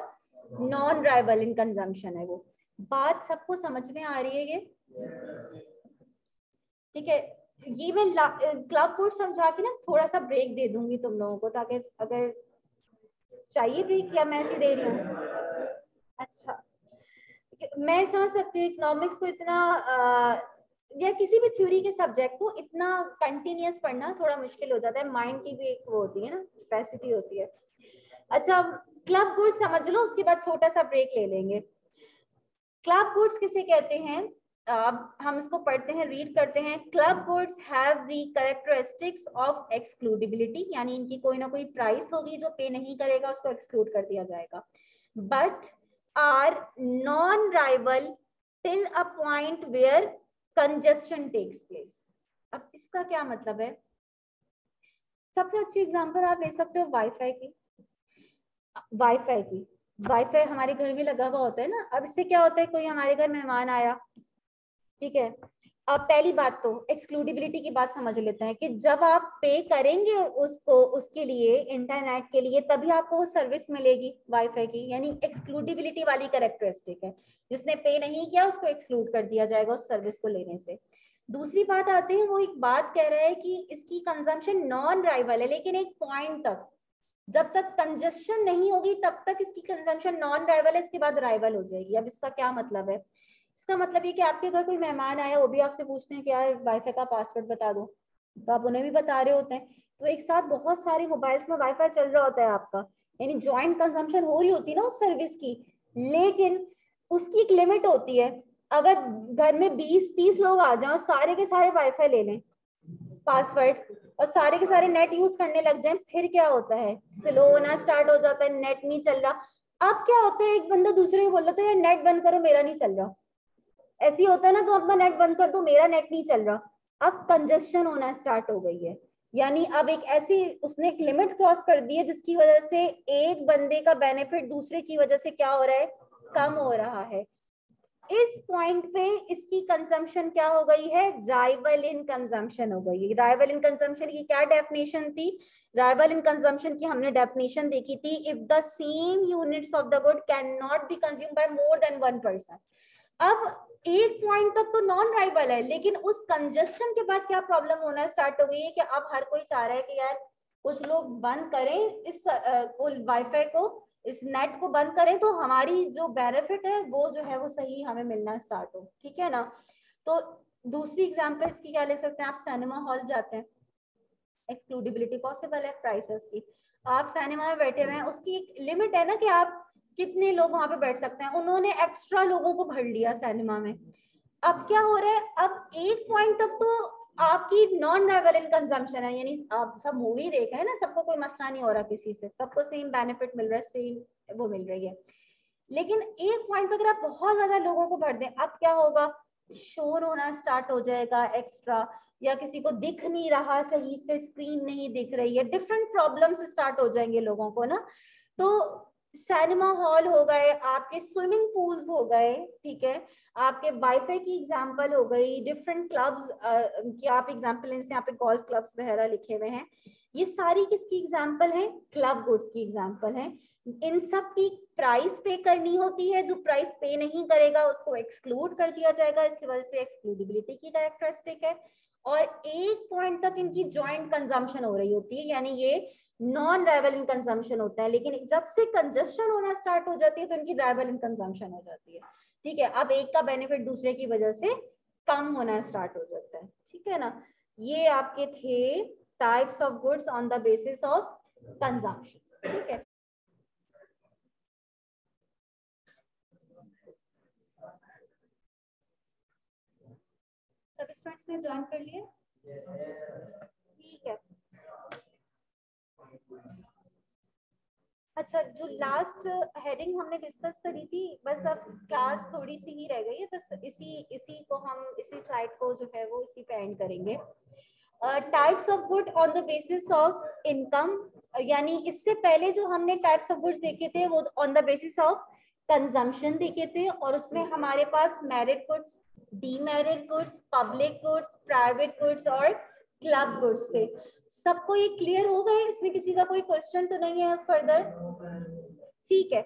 नॉन राइवल इन कंजम्पशन है। वो बात सबको समझ में आ रही है ये? ठीक है, ये मैं क्लब कोड समझा के ना थोड़ा सा ब्रेक दे दूंगी तुम लोगों को, ताकि अगर चाहिए ब्रेक या मैं ऐसी दे रही हूँ। अच्छा, मैं समझ सकती हूँ इकोनॉमिक्स को इतना या किसी भी थ्योरी के सब्जेक्ट को इतना कंटिन्यूअस पढ़ना थोड़ा मुश्किल हो जाता है, माइंड की भी एक वो होती है ना, कैपेसिटी होती है। अच्छा, क्लब गुड्स समझ लो, उसके बाद छोटा सा ब्रेक ले लेंगे। क्लब गुड्स किसे कहते हैं, अब हम इसको पढ़ते हैं, रीड करते हैं। Club goods have the characteristics of excludability, यानी इनकी कोई ना कोई प्राइस होगी, जो पे नहीं करेगा उसको एक्सक्लूड कर दिया जाएगा। But are non rival till a point where congestion takes place. अब इसका क्या मतलब है, सबसे अच्छी एग्जांपल आप ले सकते हो वाईफाई की। वाईफाई हमारे घर में लगा हुआ होता है ना। अब इससे क्या होता है, कोई हमारे घर मेहमान आया, ठीक है, अब पहली बात तो एक्सक्लूडिबिलिटी की बात समझ लेते हैं कि जब आप पे करेंगे उसको, उसके लिए इंटरनेट के लिए, तभी आपको वो सर्विस मिलेगी वाईफाई की, यानी एक्सक्लूडिबिलिटी वाली कैरेक्टरिस्टिक है। जिसने पे नहीं किया उसको एक्सक्लूड कर दिया जाएगा उस सर्विस को लेने से। दूसरी बात आती है, वो एक बात कह रहा है कि इसकी कंजम्पशन नॉन राइवल है, लेकिन एक पॉइंट तक, जब तक कंजेशन नहीं होगी तब तक इसकी कंजम्पशन नॉन राइवल है, इसके बाद राइवल हो जाएगी। अब इसका क्या मतलब है, इसका मतलब ये कि आपके घर कोई मेहमान आया, वो भी आपसे पूछते हैं कि यार वाईफाई का पासवर्ड बता दो, तो आप उन्हें भी बता रहे होते हैं, तो एक साथ बहुत सारी मोबाइल्स में वाईफाई चल रहा होता है आपका, यानी ज्वाइंट कंजम्पशन हो रही होती है ना उस सर्विस की, लेकिन उसकी एक लिमिट होती है। अगर घर में 20-30 लोग आ जाओ, सारे के सारे वाईफाई ले लें पासवर्ड और सारे के सारे नेट यूज करने लग जाएं, फिर क्या होता है, स्लो होना स्टार्ट हो जाता है, नेट नहीं चल रहा। अब क्या होता है, एक बंदा दूसरे को बोल रहा था यार नेट बंद करो मेरा नहीं चल रहा, ऐसी होता है ना, तो अपना नेट बंद कर दो मेरा नेट नहीं चल रहा। अब कंजेशन होना स्टार्ट हो गई है, यानी अब एक ऐसी उसने एक लिमिट क्रॉस कर दी है जिसकी वजह से एक बंदे का बेनिफिट दूसरे की वजह से क्या हो रहा है, कम हो रहा है। इस पॉइंट पे इसकी कंजम्पशन क्या हो गई है, राइवल इन कंजम्पशन हो गई है। राइवल इन कंजम्पशन की क्या डेफिनेशन थी, राइवल इन कंजम्पशन की हमने डेफिनेशन देखी थी, if the same units of the good can not be consume by more than 1%। अब एक पॉइंट तक तो नॉन राइवल है, लेकिन उस कंजेशन के बाद क्या प्रॉब्लम होना स्टार्ट हो गई है कि अब हर कोई चाह रहा है कि यार कुछ लोग बंद करें इस वाईफाई को, इस नेट को बंद करें, तो हमारी जो बेनिफिट है वो जो है वो सही हमें मिलना स्टार्ट हो, ठीक है ना। तो दूसरी एग्जांपल इसकी क्या ले सकते हैं, आप सिनेमा हॉल जाते हैं, एक्सक्लूडिबिलिटी पॉसिबल है प्राइसेस की, आप सिनेमा में बैठे हुए हैं, उसकी एक लिमिट है ना कि आप कितने लोग वहां पे बैठ सकते हैं, उन्होंने एक्स्ट्रा लोगों को भर लिया सिनेमा में। अब क्या हो रहा है, अब एक पॉइंट तक तो आपकी नॉन रेवलेंट कंजम्पशन है, यानी आप सब मूवी देख रहे हैं ना, सबको कोई मसला नहीं हो रहा किसी से, सबको सेम बेनिफिट मिल रहा है, सेम वो मिल रही है। लेकिन एक पॉइंट पर अगर आप बहुत ज्यादा लोगों को भर दें, अब क्या होगा, शोर होना स्टार्ट हो जाएगा एक्स्ट्रा, या किसी को दिख नहीं रहा सही से, स्क्रीन नहीं दिख रही है, डिफरेंट प्रॉब्लम्स स्टार्ट हो जाएंगे लोगों को ना। तो सिनेमा हॉल हो गए, आपके स्विमिंग पूल्स हो गए, ठीक है, आपके वाईफाई की एग्जांपल हो गई, डिफरेंट क्लब्स की आप एग्जांपल, जैसे यहाँ पे गोल्फ क्लब्स वगैरह लिखे हुए हैं, ये सारी किसकी एग्जांपल है, क्लब गुड्स की एग्जांपल है। इन सब की प्राइस पे करनी होती है, जो प्राइस पे नहीं करेगा उसको एक्सक्लूड कर दिया जाएगा, इसकी वजह से एक्सक्लूडिबिलिटी की कैरेक्टरिस्टिक है। और एक पॉइंट तक इनकी जॉइंट कंजम्पशन हो रही होती है, यानी ये नॉन रेवलेंट कंजम्पशन होता है, लेकिन जब से कंजस्शन होना स्टार्ट हो जाती है तो इनकी रेवलेंट कंजम्पशन हो जाती है, ठीक है। अब एक का बेनिफिट दूसरे की वजह से कम होना स्टार्ट हो जाता है, ठीक है ना। ये आपके थे types of goods on the basis of consumption, ठीक है। सभी स्टूडेंट्स ने ज्वाइन कर लिए, ठीक है। अच्छा, जो लास्ट हेडिंग हमने डिस्कस करी थी, बस अब क्लास थोड़ी सी ही रह गई है, बस इसी इसी को हम इसी स्लाइड को जो है वो इसी पे एंड करेंगे। Types of good on the basis of income, यानी इससे पहले जो हमने टाइप्स ऑफ गुड्स देखे थे वो on the basis of consumption देखे थे, और उसमें हमारे पास merit goods, demerit goods, public goods, private goods और क्लब गुड्स थे। सबको ये क्लियर हो गए, इसमें किसी का कोई क्वेश्चन तो नहीं है फर्दर, ठीक है।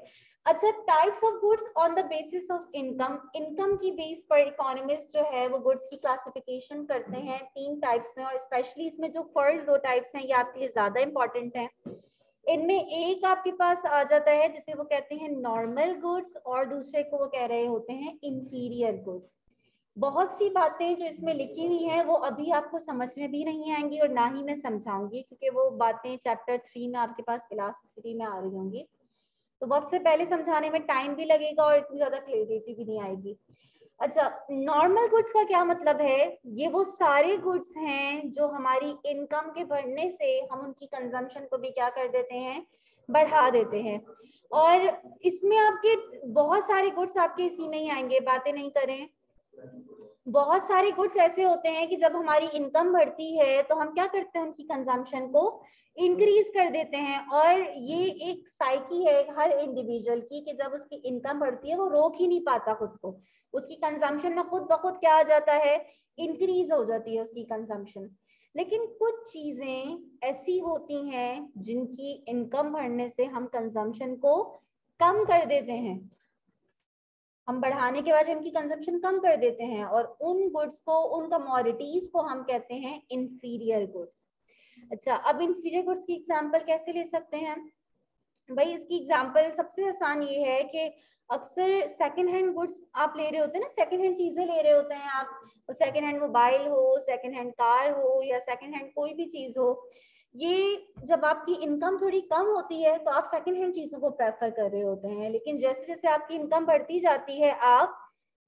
अच्छा, types of goods on the basis of income, income की बेस पर इकोनॉमिस्ट जो है वो गुड्स की क्लासिफिकेशन करते हैं 3 टाइप्स में, और स्पेशली इसमें जो फर्स्ट 2 टाइप्स हैं ये आपके लिए ज्यादा इंपॉर्टेंट है। इनमें एक आपके पास आ जाता है जिसे वो कहते हैं नॉर्मल गुड्स, और दूसरे को वो कह रहे होते हैं इंफीरियर गुड्स। बहुत सी बातें जो इसमें लिखी हुई हैं वो अभी आपको समझ में भी नहीं आएंगी और ना ही मैं समझाऊंगी, क्योंकि वो बातें चैप्टर 3 में आपके पास इलास्टिसिटी में आ रही होंगी, तो वक्त से पहले समझाने में टाइम भी लगेगा और इतनी ज्यादा क्लियरिटी भी नहीं आएगी। अच्छा, नॉर्मल गुड्स का क्या मतलब है, ये वो सारे गुड्स हैं जो हमारी इनकम के बढ़ने से हम उनकी कंजम्पशन को भी क्या कर देते हैं, बढ़ा देते हैं। और इसमें आपके बहुत सारे गुड्स आपके इसी में ही आएंगे, बातें नहीं करें, बहुत सारे गुड्स ऐसे होते हैं कि जब हमारी इनकम बढ़ती है तो हम क्या करते हैं, उनकी कंजम्पशन को इंक्रीज कर देते हैं। और ये एक साइकी है हर इंडिविजुअल की कि जब उसकी इनकम बढ़ती है वो रोक ही नहीं पाता खुद को, उसकी कंजम्पशन में खुद ब खुद क्या आ जाता है, इंक्रीज हो जाती है उसकी कंजम्पशन। लेकिन कुछ चीजें ऐसी होती हैं जिनकी इनकम बढ़ने से हम कंजम्पशन को कम कर देते हैं, हम बढ़ाने के बाद इनकी कंजम्पशन कम कर देते हैं, और उन गुड्स को, उन कमोडिटीज को हम कहते हैं इंफीरियर गुड्स। अच्छा, अब इंफीरियर गुड्स की एग्जांपल कैसे ले सकते हैं भाई, इसकी एग्जांपल सबसे आसान ये है कि अक्सर सेकंड हैंड गुड्स आप ले रहे होते हैं ना, सेकंड हैंड चीजें ले रहे होते हैं आप, सेकंड हैंड मोबाइल हो, सेकंड हैंड कार हो, या सेकंड हैंड कोई भी चीज हो, ये जब आपकी इनकम थोड़ी कम होती है तो आप सेकंड हैंड चीजों को प्रेफर कर रहे होते हैं, लेकिन जैसे जैसे आपकी इनकम बढ़ती जाती है आप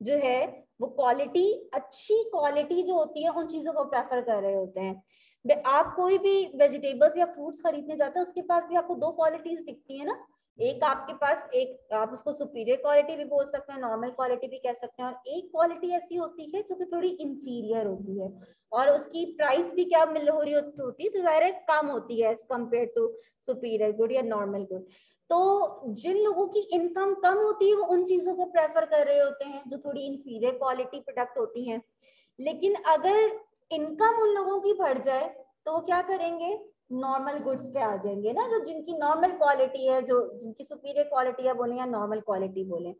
जो है वो क्वालिटी, अच्छी क्वालिटी जो होती है उन चीजों को प्रेफर कर रहे होते हैं। आप कोई भी वेजिटेबल्स या फ्रूट्स खरीदने जाते हैं उसके पास भी आपको 2 क्वालिटीज दिखती है ना, एक आपके पास एक आप उसको सुपीरियर क्वालिटी भी बोल सकते हैं, नॉर्मल क्वालिटी भी कह सकते हैं, और एक क्वालिटी ऐसी होती है जो कि थोड़ी इंफीरियर होती है और उसकी प्राइस भी क्या मिल हो रही होती है, तो ज़ाहिर कम होती है as compare to superior good या नॉर्मल गुड। तो जिन लोगों की इनकम कम होती है वो उन चीजों को प्रेफर कर रहे होते हैं जो थोड़ी इंफीरियर क्वालिटी प्रोडक्ट होती हैं। लेकिन अगर इनकम उन लोगों की बढ़ जाए तो वो क्या करेंगे, नॉर्मल गुड्स पे आ जाएंगे ना, जो जिनकी नॉर्मल क्वालिटी है, जो जिनकी सुपीरियर क्वालिटी है बोले या नॉर्मल क्वालिटी बोले।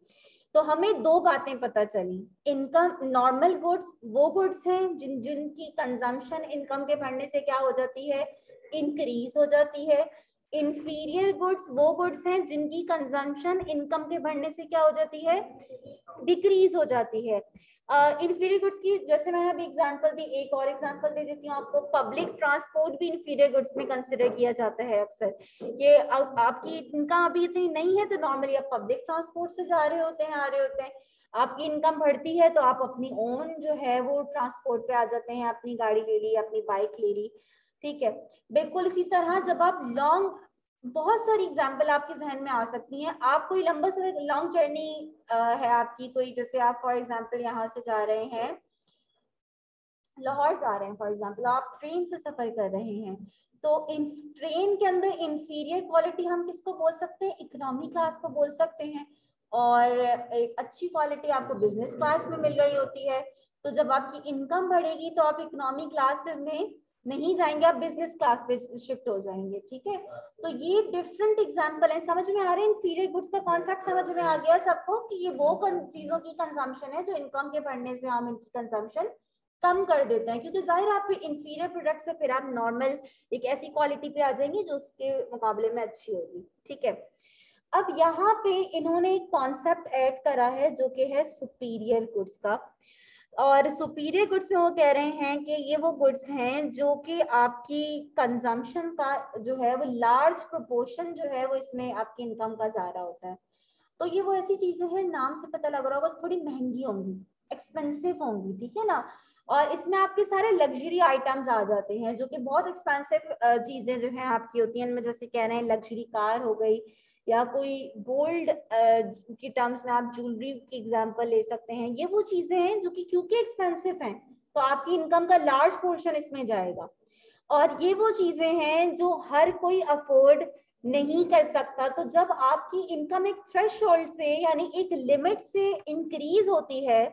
तो हमें दो बातें पता चली, इनकम नॉर्मल गुड्स वो गुड्स हैं जिनकी कंजम्पशन इनकम के बढ़ने से क्या हो जाती है, इंक्रीज हो जाती है। इंफीरियर गुड्स वो गुड्स हैं जिनकी कंजम्पशन इनकम के बढ़ने से क्या हो जाती है, डिक्रीज हो जाती है। इंफीरियर गुड्स की जैसे मैंने अभी एग्जांपल दी, एक और एग्जांपल दे देती हूँ आपको, पब्लिक ट्रांसपोर्ट भी इंफीरियर गुड्स में कंसिडर किया जाता है अक्सर। ये आपकी इनकम अभी इतनी नहीं है तो नॉर्मली आप पब्लिक ट्रांसपोर्ट से जा रहे होते हैं, आ रहे होते हैं। आपकी इनकम बढ़ती है तो आप अपनी ओन जो है वो ट्रांसपोर्ट पे आ जाते हैं, अपनी गाड़ी ले ली, अपनी बाइक ले ली, ठीक है। बिल्कुल इसी तरह जब आप लॉन्ग, बहुत सारी एग्जाम्पल आपके जहन में आ सकती हैं, आप कोई लंबा समय लॉन्ग जर्नी है आपकी कोई, जैसे आप फॉर एग्जाम्पल यहाँ से जा रहे हैं लाहौर जा रहे हैं फॉर एग्जाम्पल, आप ट्रेन से सफर कर रहे हैं, तो इन ट्रेन के अंदर इंफीरियर क्वालिटी हम किसको बोल सकते हैं, इकोनॉमी क्लास को बोल सकते हैं, और एक अच्छी क्वालिटी आपको बिजनेस क्लास में मिल रही होती है। तो जब आपकी इनकम बढ़ेगी तो आप इकोनॉमी क्लास में नहीं जाएंगे, आप बिजनेस क्लास पे शिफ्ट हो जाएंगे, ठीक है। तो ये डिफरेंट एग्जांपल है, समझ में आ रहे हैं, इंफीरियर गुड्स का कॉन्सेप्ट समझ में आ गया सबको कि ये वो चीजों की कंजम्पशन है जो इनकम के बढ़ने से हम इनकी कंजम्पशन कम कर देते हैं, क्योंकि जाहिर आप इंफीरियर प्रोडक्ट से फिर आप नॉर्मल एक ऐसी क्वालिटी पे आ जाएंगे जो उसके मुकाबले में अच्छी होगी, ठीक है। अब यहाँ पे इन्होंने एक कॉन्सेप्ट ऐड करा है जो कि है सुपीरियर गुड्स का, और सुपीरियर गुड्स में वो कह रहे हैं कि ये वो गुड्स हैं जो कि आपकी कंजम्पशन का जो है वो लार्ज प्रोपोर्शन जो है वो इसमें आपकी इनकम का जा रहा होता है। तो ये वो ऐसी चीजें हैं, नाम से पता लग रहा होगा, थोड़ी महंगी होंगी, एक्सपेंसिव होंगी, ठीक है ना। और इसमें आपके सारे लग्जरी आइटम्स आ जाते हैं जो कि बहुत एक्सपेंसिव चीजें जो हैं आपकी होती हैं, इनमें जैसे कह रहे हैं लग्जरी कार हो गई, या कोई गोल्ड की टर्म्स में आप ज्वेलरी की एग्जांपल ले सकते हैं। ये वो चीजें हैं जो कि क्योंकि एक्सपेंसिव हैं तो आपकी इनकम का लार्ज पोर्शन इसमें जाएगा, और ये वो चीजें हैं जो हर कोई अफोर्ड नहीं कर सकता। तो जब आपकी इनकम एक थ्रेशोल्ड से यानी एक लिमिट से इंक्रीज होती है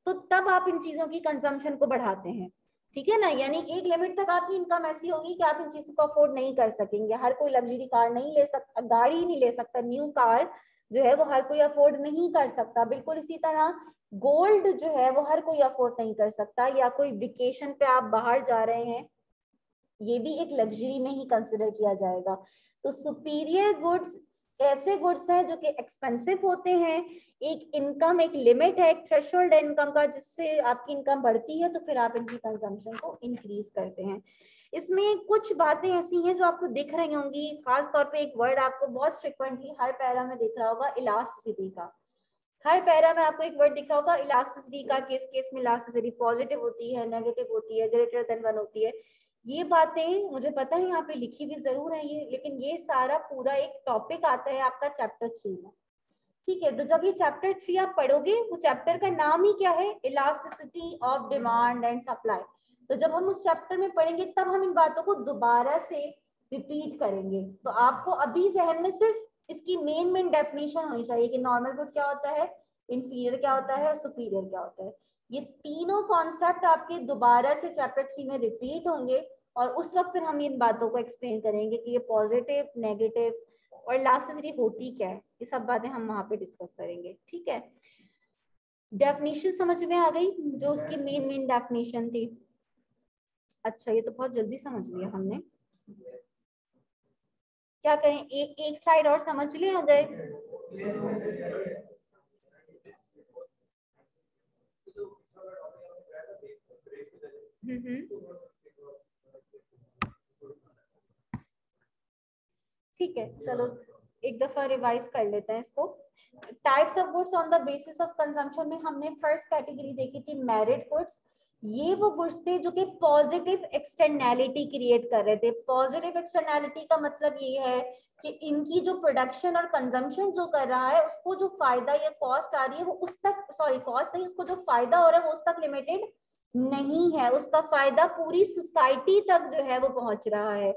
तो तब आप इन चीजों की कंजम्पशन को बढ़ाते हैं, ठीक है ना। यानी एक लिमिट तक आपकी इनकम ऐसी होगी कि आप इन चीजों को अफोर्ड नहीं कर सकेंगे, हर कोई लग्जरी कार नहीं ले सकता, गाड़ी नहीं ले सकता, न्यू कार जो है वो हर कोई अफोर्ड नहीं कर सकता। बिल्कुल इसी तरह गोल्ड जो है वो हर कोई अफोर्ड नहीं कर सकता, या कोई वेकेशन पे आप बाहर जा रहे हैं, ये भी एक लग्जरी में ही कंसिडर किया जाएगा। तो सुपीरियर गुड्स ऐसे गुड्स हैं जो कि एक्सपेंसिव होते हैं, एक इनकम एक लिमिट है, एक थ्रेशोल्ड है इनकम का, जिससे आपकी इनकम बढ़ती है तो फिर आप इनकी कंजम्पशन को इंक्रीज करते हैं। इसमें कुछ बातें ऐसी हैं जो आपको दिख रही होंगी, खास तौर पे एक वर्ड आपको बहुत फ्रिक्वेंटली हर पैरा में दिख रहा होगा, इलास्टिसिटी का। हर पैरा में आपको एक वर्ड दिख रहा होगा इलास्टिसिटी का, किस केस में इलास्टिसिटी पॉजिटिव होती है, नेगेटिव होती है, ग्रेटर देन 1 होती है। ये बातें मुझे पता है यहाँ पे लिखी भी जरूर है ये, लेकिन ये सारा पूरा एक टॉपिक आता है आपका चैप्टर 3 में, ठीक है। तो जब ये चैप्टर 3 आप पढ़ोगे, वो चैप्टर का नाम ही क्या है, elasticity of demand and supply. तो जब हम उस चैप्टर में पढ़ेंगे तब हम इन बातों को दोबारा से रिपीट करेंगे। तो आपको अभी जहन में सिर्फ इसकी मेन डेफिनेशन होनी चाहिए कि नॉर्मल गुड क्या होता है, इंफीरियर क्या होता है और सुपीरियर क्या होता है। ये तीनों कॉन्सेप्ट आपके दोबारा से चैप्टर 3 में रिपीट होंगे, और उस वक्त फिर हम इन बातों को एक्सप्लेन करेंगे कि ये पॉजिटिव, नेगेटिव और इलास्टिसिटी होती क्या है, ये सब बातें हम वहां पे डिस्कस करेंगे, ठीक है। डेफिनेशन समझ में आ गई, जो उसकी मेन डेफिनेशन थी। अच्छा, ये तो बहुत जल्दी समझ लिया हमने, क्या करें एक स्लाइड और समझ लें अगर। ठीक है, चलो एक दफा रिवाइज कर लेते हैं इसको। Types of goods on the basis of consumption में हमने फर्स्ट कैटेगरी देखी थी मेरिट गुड्स, ये वो गुड्स थे जो कि पॉजिटिव एक्सटर्नैलिटी क्रिएट कर रहे थे। पॉजिटिव एक्सटर्नैलिटी का मतलब ये है कि इनकी जो प्रोडक्शन और कंजम्पशन जो कर रहा है उसको जो फायदा या कॉस्ट आ रही है वो उस तक, सॉरी कॉस्ट नहीं, उसको जो फायदा हो रहा है वो उस तक लिमिटेड नहीं है, उसका फायदा पूरी सोसाइटी तक जो है वो पहुंच रहा है।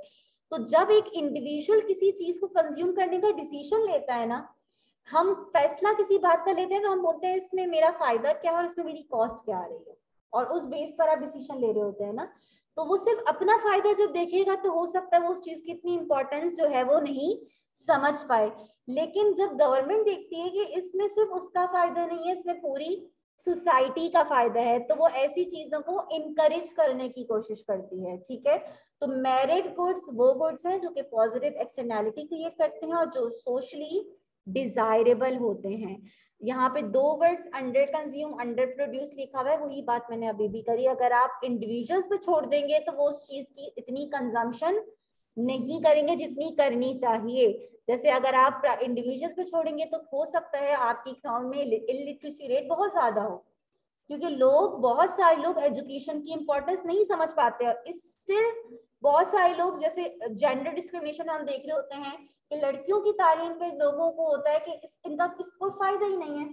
तो जब एक इंडिविजुअल किसी चीज को कंज्यूम करने का डिसीजन लेता है ना, हम फैसला किसी बात का लेते हैं तो हम बोलते हैं इसमें मेरा फायदा क्या है और इसमें मेरी कॉस्ट क्या आ रही है, और उस बेस पर आप डिसीजन ले रहे होते हैं ना। तो वो सिर्फ अपना फायदा जब देखेगा तो हो सकता है वो उस चीज की इतनी इंपॉर्टेंस जो है वो नहीं समझ पाए। लेकिन जब गवर्नमेंट देखती है कि इसमें सिर्फ उसका फायदा नहीं है, इसमें पूरी सोसाइटी का फायदा है, तो वो ऐसी चीजों को इनकरेज करने की कोशिश करती है। ठीक है, तो मेरिट गुड्स वो गुड्स हैं जो कि पॉजिटिव एक्सटर्नैलिटी क्रिएट करते हैं और जो सोशली डिजायरेबल होते हैं। यहाँ पे दो words under consume, under produce लिखा हुआ है, वही बात मैंने अभी भी करी। अगर आप इंडिविजुअल्स पे छोड़ देंगे तो वो उस चीज की इतनी कंजम्पशन नहीं करेंगे जितनी करनी चाहिए। जैसे अगर आप इंडिविजुअल्स पे छोड़ेंगे तो हो सकता है आपकी इकोनॉमी में इलिटरेसी रेट बहुत ज्यादा हो, क्योंकि लोग, बहुत सारे लोग एजुकेशन की इंपॉर्टेंस नहीं समझ पाते। और स्टिल बहुत सारे लोग, जैसे जेंडर डिस्क्रिमिनेशन हम देख रहे होते हैं कि लड़कियों की तालीम पे लोगों को होता है कि इनका कोई फायदा ही नहीं है।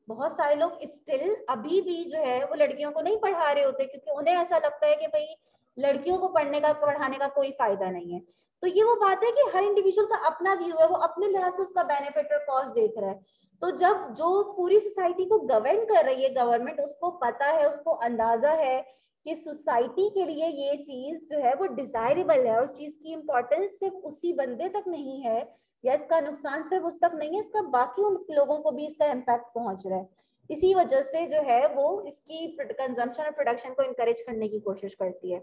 बहुत सारे लोग स्टिल अभी भी जो है वो लड़कियों को नहीं पढ़ा रहे होते, क्योंकि उन्हें ऐसा लगता है कि भाई लड़कियों को पढ़ाने का कोई फायदा नहीं है। तो ये वो बात है कि हर इंडिविजुअल का अपना व्यू है, वो अपने लिहाज से उसका बेनिफिट और कॉस्ट देख रहा है। तो जब जो पूरी सोसाइटी को गवर्न कर रही है गवर्नमेंट, उसको पता है, उसको अंदाजा है कि सोसाइटी के लिए ये चीज जो है वो डिजायरेबल है और चीज की इंपॉर्टेंस सिर्फ उसी बंदे तक नहीं है या इसका नुकसान सिर्फ उस तक नहीं है, इसका बाकी उन लोगों को भी इसका इम्पैक्ट पहुंच रहा है। इसी वजह से जो है वो इसकी कंजम्पशन और प्रोडक्शन को इनकरेज करने की कोशिश करती है।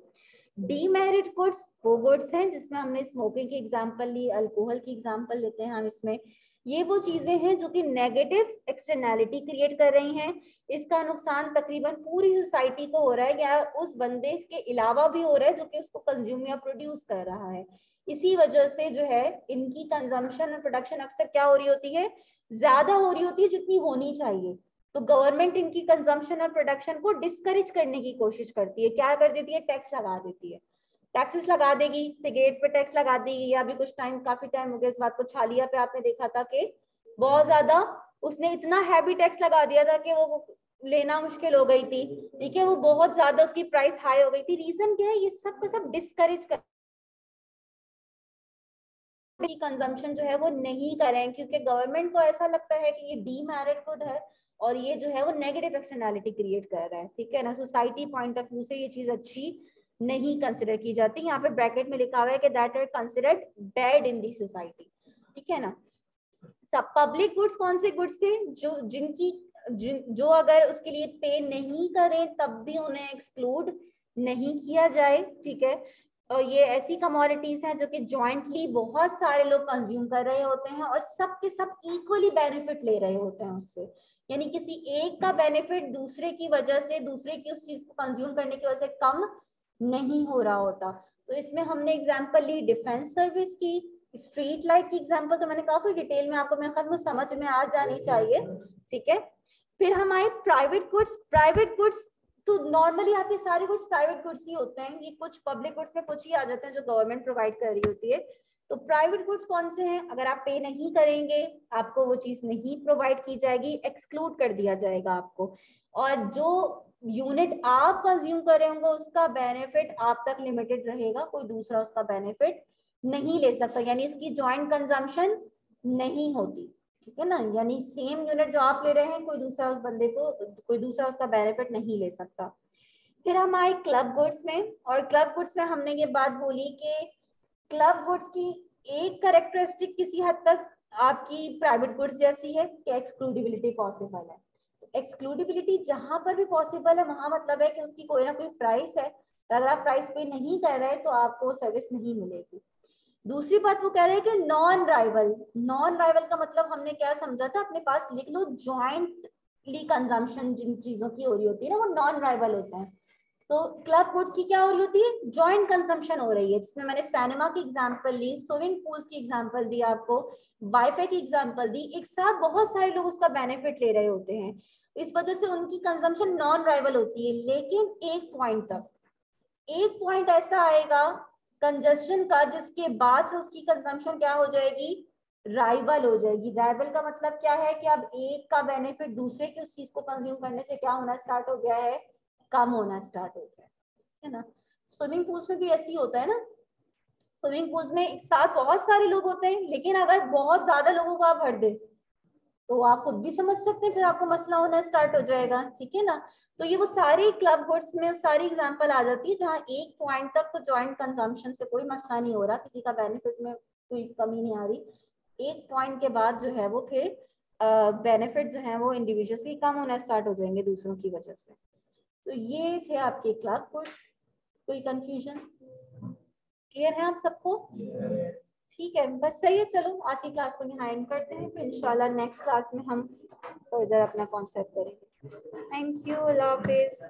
डीमेरिट गुड्स वो गुड्स हैं जिसमें हमने स्मोकिंग की एग्जांपल ली, अल्कोहल की एग्जांपल लेते हैं हम इसमें। ये वो चीजें हैं जो कि नेगेटिव एक्सटर्नैलिटी क्रिएट कर रही हैं। इसका नुकसान तकरीबन पूरी सोसाइटी को हो रहा है या उस बंदे के अलावा भी हो रहा है जो कि उसको कंज्यूम या प्रोड्यूस कर रहा है। इसी वजह से जो है इनकी कंजम्पशन और प्रोडक्शन अक्सर क्या हो रही होती है, ज्यादा हो रही होती है जितनी होनी चाहिए। तो गवर्नमेंट इनकी कंजम्पशन और प्रोडक्शन को डिस्करेज करने की कोशिश करती है। क्या कर देती है, टैक्स लगा देती है। टैक्सेस लगा देगी, सिगरेट पे टैक्स लगा देगी। या अभी कुछ टाइम, काफी टाइम हो गया इस बात को, छालिया पे आपने देखा था कि बहुत ज्यादा उसने इतना हैवी टैक्स लगा दिया था कि वो लेना मुश्किल हो गई थी। ठीक है, वो बहुत ज्यादा उसकी प्राइस हाई हो गई थी। रीजन क्या है, ये सब का सब डिस्करेज कर कंजम्पशन जो है वो नहीं करें, क्योंकि गवर्नमेंट को ऐसा लगता है कि ये डीमेरिट गुड है और ये जो है वो नेगेटिव एक्सटर्नैलिटी क्रिएट कर रहा है। ठीक है ना, सोसाइटी पॉइंट ऑफ व्यू से ये चीज अच्छी नहीं कंसिडर की जाती। यहाँ पे ब्रैकेट में लिखा हुआ है कि that are considered bad in the society. ठीक है ना। सब पब्लिक गुड्स कौन से गुड्स थे, जो अगर उसके लिए पे नहीं करें तब भी उन्हें एक्सक्लूड नहीं किया जाए। ठीक है, और ये ऐसी कमोडिटीज हैं जो कि जॉइंटली बहुत सारे लोग कंज्यूम कर रहे होते हैं और सब के सब इक्वली बेनिफिट ले रहे होते हैं उससे। यानी किसी एक का बेनिफिट दूसरे की वजह से, दूसरे की उस चीज को कंज्यूम करने की वजह से कम नहीं हो रहा होता। तो इसमें हमने एग्जांपल ली डिफेंस सर्विस की, स्ट्रीट लाइट की एग्जांपल तो मैंने काफी डिटेल में आपको, मैं खत्म समझ में आ जानी चाहिए। ठीक है, फिर हम आए प्राइवेट गुड्स। प्राइवेट गुड्स तो नॉर्मली आपके सारे गुड्स प्राइवेट गुड्स ही होते हैं, ये कुछ पब्लिक गुड्स में कुछ ही आ जाते हैं जो गवर्नमेंट प्रोवाइड कर रही होती है। तो प्राइवेट गुड्स कौन से हैं, अगर आप पे नहीं करेंगे आपको वो चीज नहीं प्रोवाइड की जाएगी, एक्सक्लूड कर दिया जाएगा आपको। और जो यूनिट आप कंज्यूम कर रहे होंगे उसका बेनिफिट आप तक लिमिटेड रहेगा, कोई दूसरा उसका बेनिफिट नहीं ले सकता, यानी इसकी जॉइंट कंजम्पशन नहीं होती। ठीक है ना, यानी सेम यूनिट जो आप ले रहे हैं कोई दूसरा उस बंदे को, कोई दूसरा उसका बेनिफिट नहीं ले सकता। फिर हम आए क्लब गुड्स में, और क्लब गुड्स में हमने ये बात बोली कि क्लब गुड्स की एक कैरेक्टरिस्टिक किसी हद तक आपकी प्राइवेट गुड्स जैसी है कि एक्सक्लूडिबिलिटी पॉसिबल है। एक्सक्लूडिबिलिटी जहां पर भी पॉसिबल है वहां मतलब है कि उसकी कोई ना कोई प्राइस है, अगर आप प्राइस पे नहीं कर रहे तो आपको सर्विस नहीं मिलेगी। दूसरी बात वो कह रहे हैं कि नॉन राइवल। नॉन राइवल का मतलब हमने क्या समझा था, अपने पास लिख लो, ज्वाइंटली कंजम्पशन जिन चीजों की हो रही होती है ना वो नॉन राइवल होते हैं। तो क्लब गुड्स की क्या हो रही होती है, जॉइंट कंजम्पशन हो रही है, जिसमें मैंने सिनेमा की एग्जांपल ली, स्विमिंग पूल्स की एग्जांपल दी आपको, वाईफाई की एग्जांपल दी, एक साथ बहुत सारे लोग उसका बेनिफिट ले रहे होते हैं। इस वजह से उनकी कंजम्पशन नॉन राइवल होती है, लेकिन एक पॉइंट तक। एक पॉइंट ऐसा आएगा कंजस्शन का जिसके बाद से उसकी कंजम्पशन क्या हो जाएगी, राइवल हो जाएगी। राइवल का मतलब क्या है कि अब एक का बेनिफिट दूसरे की उस चीज को कंज्यूम करने से क्या होना स्टार्ट हो गया है, कम होना स्टार्ट हो गया है ना। स्विमिंग पूल्स में भी ऐसे ही होता है ना। स्विमिंग पूल्स में एक साथ बहुत सारे लोग होते हैं, लेकिन अगर बहुत ज्यादा लोगों को आप भर दे तो आप खुद भी समझ सकते हैं फिर आपको मसला होना स्टार्ट हो जाएगा, ठीक है ना। तो ये वो सारी क्लब गुड्स में सारी एग्जांपल आ जाती है जहाँ एक पॉइंट तक तो जॉइंट कंजम्पशन से कोई मसला नहीं हो रहा, किसी का बेनिफिट में कोई कमी नहीं आ रही। एक पॉइंट के बाद जो है वो फिर बेनिफिट जो है वो इंडिविजुअली कम होना स्टार्ट हो जाएंगे दूसरों की वजह से। तो ये थे आपके क्लब गुड्स। कोई कंफ्यूजन, क्लियर है आप सबको? ठीक है, बस सही है। चलो आज की क्लास को यहाँ एंड करते हैं, फिर इंशाल्लाह नेक्स्ट क्लास में हम फर्दर अपना कॉन्सेप्ट करेंगे। Thank you, Allah Hafiz.